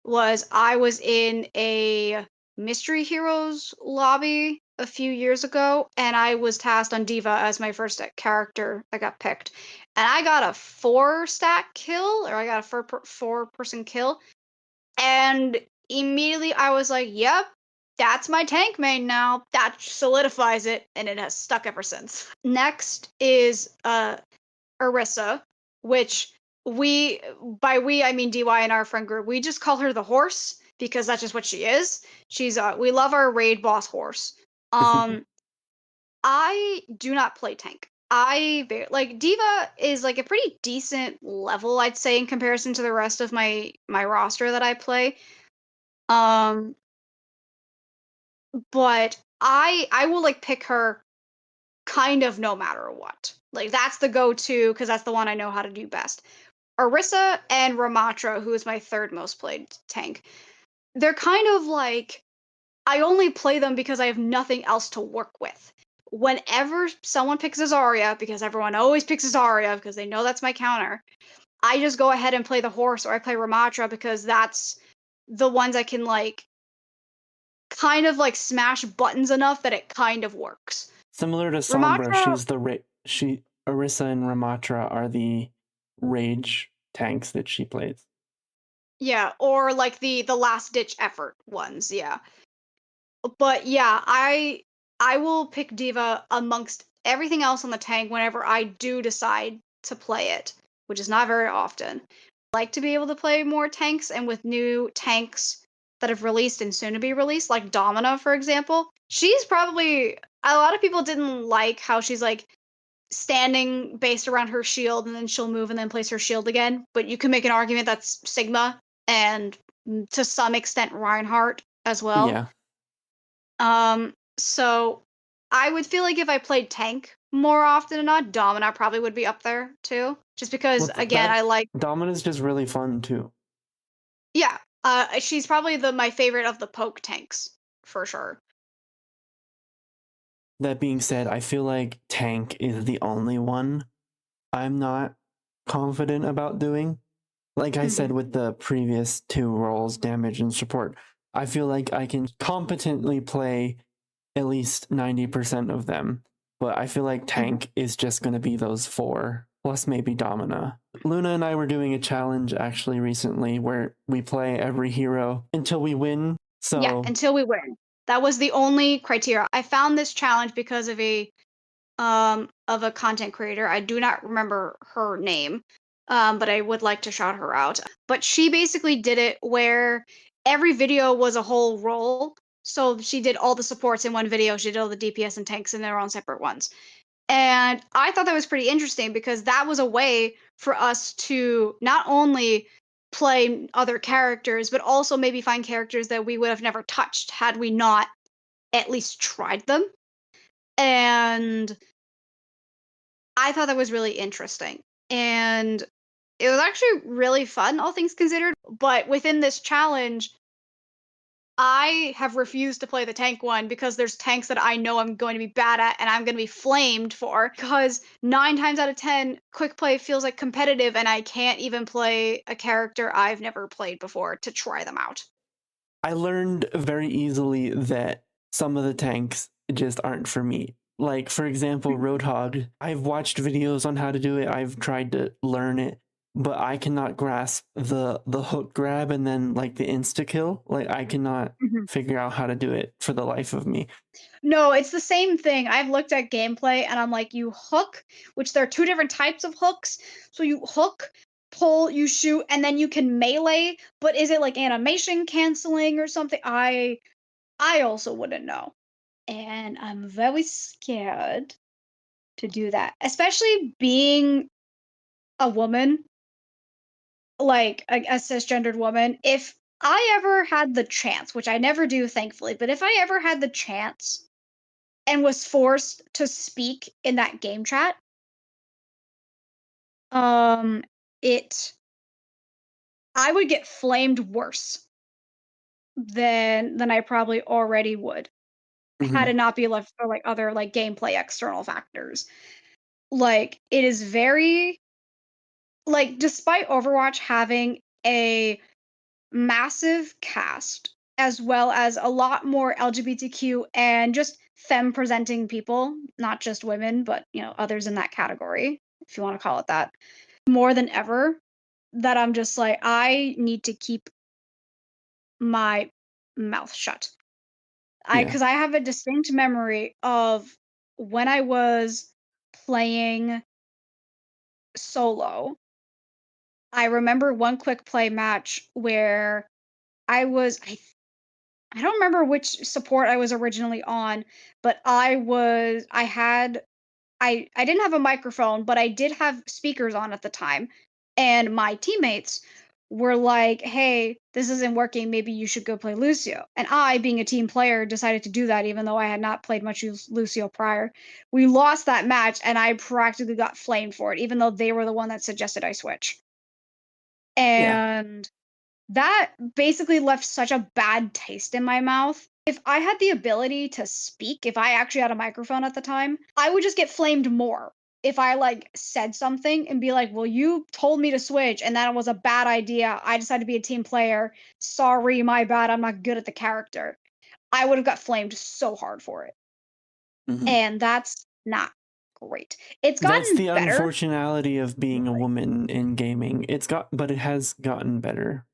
was I was in a Mystery Heroes lobby a few years ago, and I was tasked on Diva as my first character that got picked. And I got a 4 stack kill, or I got a 4-person kill. And immediately I was like, yep, that's my tank main now. That solidifies it, and it has stuck ever since. Next is Orisa, which we by we I mean DY and our friend group, we just call her the horse because that's just what she is. She's we love our raid boss horse. Um I do not play tank. Like Diva is like a pretty decent level, I'd say, in comparison to the rest of my roster that I play. Um but I will like pick her kind of no matter what. Like that's the go-to because that's the one I know how to do best. Orisa and Ramatra, who is my third most played tank, they're kind of like I only play them because I have nothing else to work with. Whenever someone picks a Zarya, because everyone always picks a Zarya because they know that's my counter, I just go ahead and play the horse or I play Ramatra because that's the ones I can like kind of like smash buttons enough that it kind of works. Similar to Sombra, Ramatra, she's the she Orisa and Ramatra are the rage tanks that she plays. yeah, or like the last ditch effort ones, yeah. But yeah, I will pick Diva amongst everything else on the tank whenever I do decide to play it, which is not very often. I like to be able to play more tanks, and with new tanks that have released and soon to be released, like Domina, for example, she's probably a lot of people didn't like how she's like standing based around her shield and then she'll move and then place her shield again. But you can make an argument that's Sigma and to some extent Reinhardt as well. Yeah, So I would feel like if I played tank more often than not, Domina probably would be up there too. Just because well, again, that I like Domina's just really fun too. yeah, she's probably the my favorite of the poke tanks for sure. That being said, I feel like tank is the only one I'm not confident about doing. Like I Hmm. said with the previous two roles, damage and support, I feel like I can competently play at least 90% of them. But I feel like Hmm. tank is just going to be those four, plus maybe Domina. Luna and I were doing a challenge actually recently where we play every hero until we win. Yeah, So, until we win. That was the only criteria. I found this challenge because of a content creator. I do not remember her name, but I would like to shout her out. But she basically did it where every video was a whole role. So she did all the supports in one video. She did all the DPS and tanks in their own separate ones. And I thought that was pretty interesting because that was a way for us to not only play other characters, but also maybe find characters that we would have never touched had we not at least tried them. And I thought that was really interesting. And it was actually really fun, all things considered. But within this challenge, I have refused to play the tank one because there's tanks that I know I'm going to be bad at and I'm going to be flamed for. Because 9 times out of 10, quick play feels like competitive, and I can't even play a character I've never played before to try them out. I learned very easily that some of the tanks just aren't for me. Like, for example, Roadhog. I've watched videos on how to do it, I've tried to learn it, but I cannot grasp the hook grab and then like the insta kill. Like, I cannot Mhm. figure out how to do it for the life of me. No, it's the same thing. I've looked at gameplay and I'm like, you hook, which there are two different types of hooks. So you hook, pull, you shoot, and then you can melee. But is it like animation canceling or something? I also wouldn't know. And I'm very scared to do that. Especially being a woman, like a cisgendered woman. If I ever had the chance, which I never do, thankfully, but if I ever had the chance and was forced to speak in that game chat, um, it I would get flamed worse than I probably already would had Mm-hmm. it not be left for like other like gameplay external factors. Like it is very like despite Overwatch having a massive cast as well as a lot more LGBTQ and just femme presenting people, not just women, but others in that category, if you want to call it that, more than ever, that I'm just like, I need to keep my mouth shut. I Yeah. because I have a distinct memory of when I was playing solo. I remember one quick play match where I don't remember which support I was originally on, but I didn't have a microphone, but I did have speakers on at the time, and my teammates were like, "Hey, this isn't working. Maybe you should go play Lucio." And I, being a team player, decided to do that even though I had not played much Lucio prior. We lost that match, and I practically got flamed for it, even though they were the one that suggested I switch. Yeah. And that basically left such a bad taste in my mouth. If I had the ability to speak, if I actually had a microphone at the time, I would just get flamed more. If I like said something and be like, "Well, you told me to switch and that was a bad idea. I decided to be a team player. Sorry, my bad. I'm not good at the character." I would have got flamed so hard for it. Mhm. And that's not great. It's That's gotten the better. unfortunality of being a woman in gaming. But it has gotten better.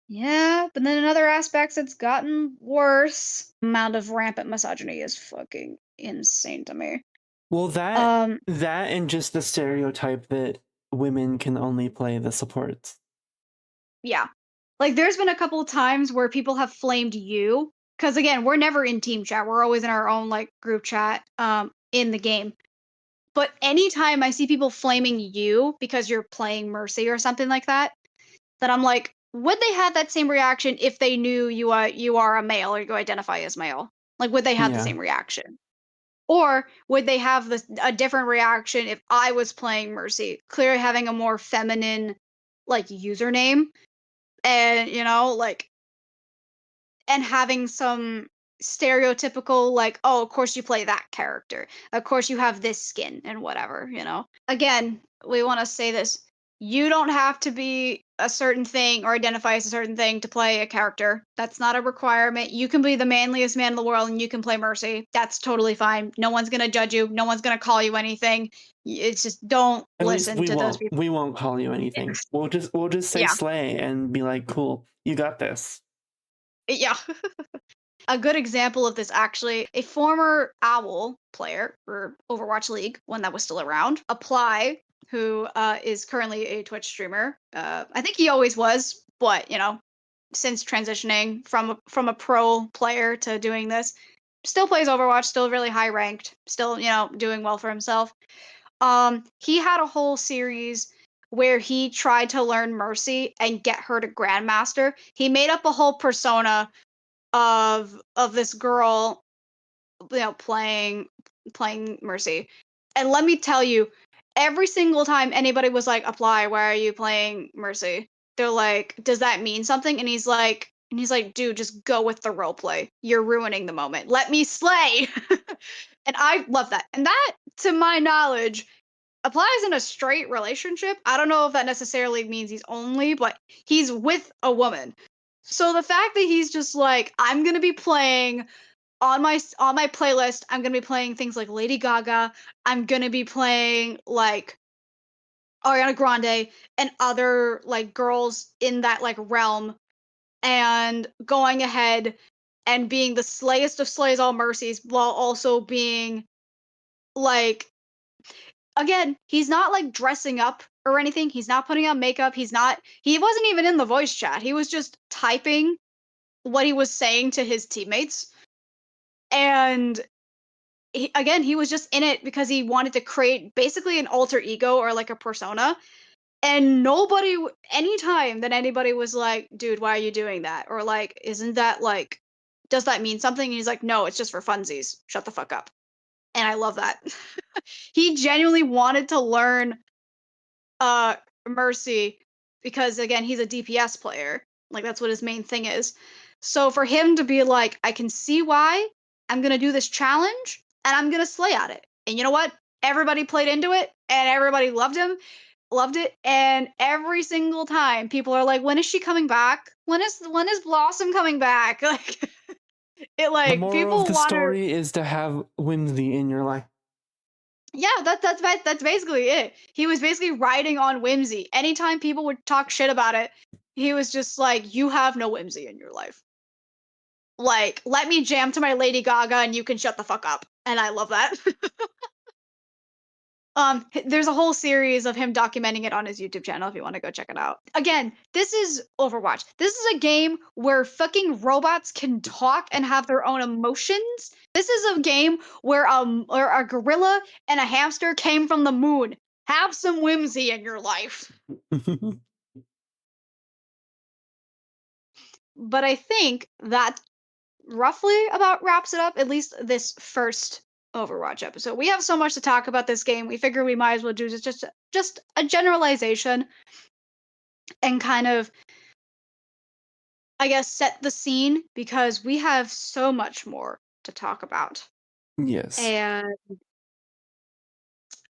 Yeah, but then in other aspects, it's gotten worse. Amount of rampant misogyny is fucking insane to me. Well, that Um, that and just the stereotype that women can only play the supports. yeah. Like, there's been a couple of times where people have flamed you, because again, we're never in team chat. We're always in our own like group chat, in the game. But anytime I see people flaming you because you're playing Mercy or something like that, that I'm like, would they have that same reaction if they knew you are a male or you identify as male? Like, would they have the Yeah. same reaction? Or would they have a different reaction if I was playing Mercy, clearly having a more feminine like username and like and having some stereotypical like, oh, of course you play that character. Of course you have this skin and whatever. Again, we want to say this. You don't have to be a certain thing or identify as a certain thing to play a character. That's not a requirement. You can be the manliest man in the world and you can play Mercy. That's totally fine. No one's going to judge you. No one's going to call you anything. It's just don't At least listen we to those won't. people. We won't call you anything. Yes. We'll just say Yeah. slay and be like, cool, you got this. Yeah. A good example of this actually, a former Owl player for Overwatch League, one that was still around, Apply, who is currently a Twitch streamer. I think he always was, but since transitioning from a pro player to doing this, still plays Overwatch, still really high ranked, still doing well for himself. He had a whole series where he tried to learn Mercy and get her to Grandmaster. He made up a whole persona of this girl, playing Mercy. And let me tell you, every single time anybody was like, "Apply, why are you playing Mercy?" They're like, "Does that mean something?" And he's like, "Dude, just go with the role play. You're ruining the moment. Let me slay." And I love that. And that, to my knowledge, applies in a straight relationship. I don't know if that necessarily means he's only, but he's with a woman. So the fact that he's just like, I'm gonna be playing on my playlist, I'm gonna be playing things like Lady Gaga. I'm gonna be playing like Ariana Grande and other like girls in that like realm, and going ahead and being the slayest of slays all mercies while also being like, again, he's not like dressing up or anything. He's not putting on makeup. He wasn't even in the voice chat. He was just typing what he was saying to his teammates. And again, he was just in it because he wanted to create basically an alter ego or like a persona. And anytime that anybody was like, "Dude, why are you doing that?" Or like, "Isn't that like, does that mean something?" And he's like, "No, it's just for funsies. Shut the fuck up." And I love that. He genuinely wanted to learn uh Mercy because again, he's a DPS player. Like that's what his main thing is. So for him to be like, I can see why I'm going to do this challenge and I'm going to slay at it. And you know what? Everybody played into it and everybody loved it, and every single time people are like, when is she coming back? When is Blossom coming back? Like It The like moral of people the want to. story is to have whimsy in your life. Yeah, that's basically it. He was basically riding on whimsy. Anytime people would talk shit about it, he was just like, "You have no whimsy in your life. Like, let me jam to my Lady Gaga, and you can shut the fuck up." And I love that. There's a whole series of him documenting it on his YouTube channel if you want to go check it out. Again, this is Overwatch. This is a game where fucking robots can talk and have their own emotions. This is a game where a gorilla and a hamster came from the moon. Have some whimsy in your life. But I think that roughly about wraps it up, at least this first Overwatch episode. We have so much to talk about this game. We figure we might as well do just a generalization and kind of, I guess, set the scene because we have so much more to talk about. Yes. And And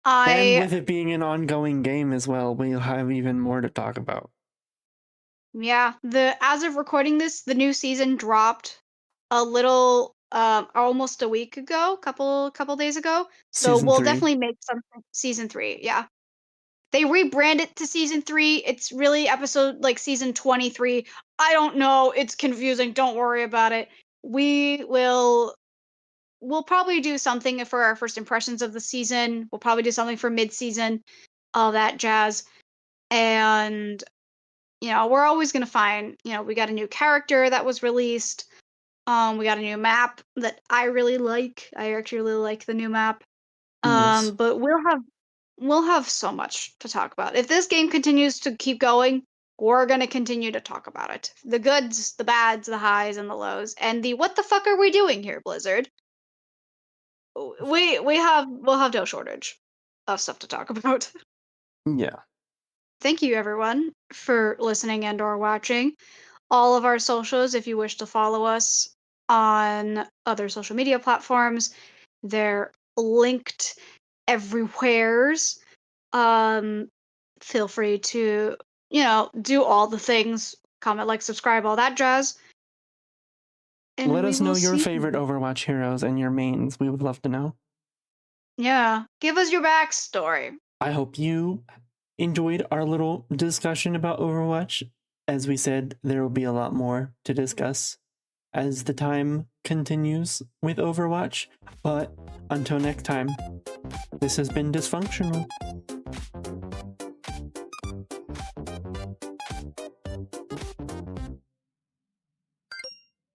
I, with it being an ongoing game as well, we'll have even more to talk about. yeah, the as of recording this, the new season dropped a little, almost a week ago, couple days ago. So Season we'll 3. definitely make some season 3. Yeah, they rebranded to season 3. It's really episode like season 23. I don't know. It's confusing. Don't worry about it. We will we'll probably do something for our first impressions of the season. We'll probably do something for mid-season, all that jazz. And we're always going to find, we got a new character that was released. We got a new map that I really like. I actually really like the new map. Yes. But we'll have so much to talk about. If this game continues to keep going, we're gonna continue to talk about it. The goods, the bads, the highs, and the lows, and the what the fuck are we doing here, Blizzard? We'll have no shortage of stuff to talk about. Yeah. Thank you everyone for listening and or watching. All of our socials, if you wish to follow us on other social media platforms, they're linked everywheres. Um, Feel free to, do all the things, comment, like, subscribe, all that jazz. And Let we us will know your see favorite you. Overwatch heroes and your mains. We would love to know. Yeah. Give us your backstory. I hope you enjoyed our little discussion about Overwatch. As we said, there will be a lot more to discuss as the time continues with Overwatch. But until next time, this has been Dysfunctional.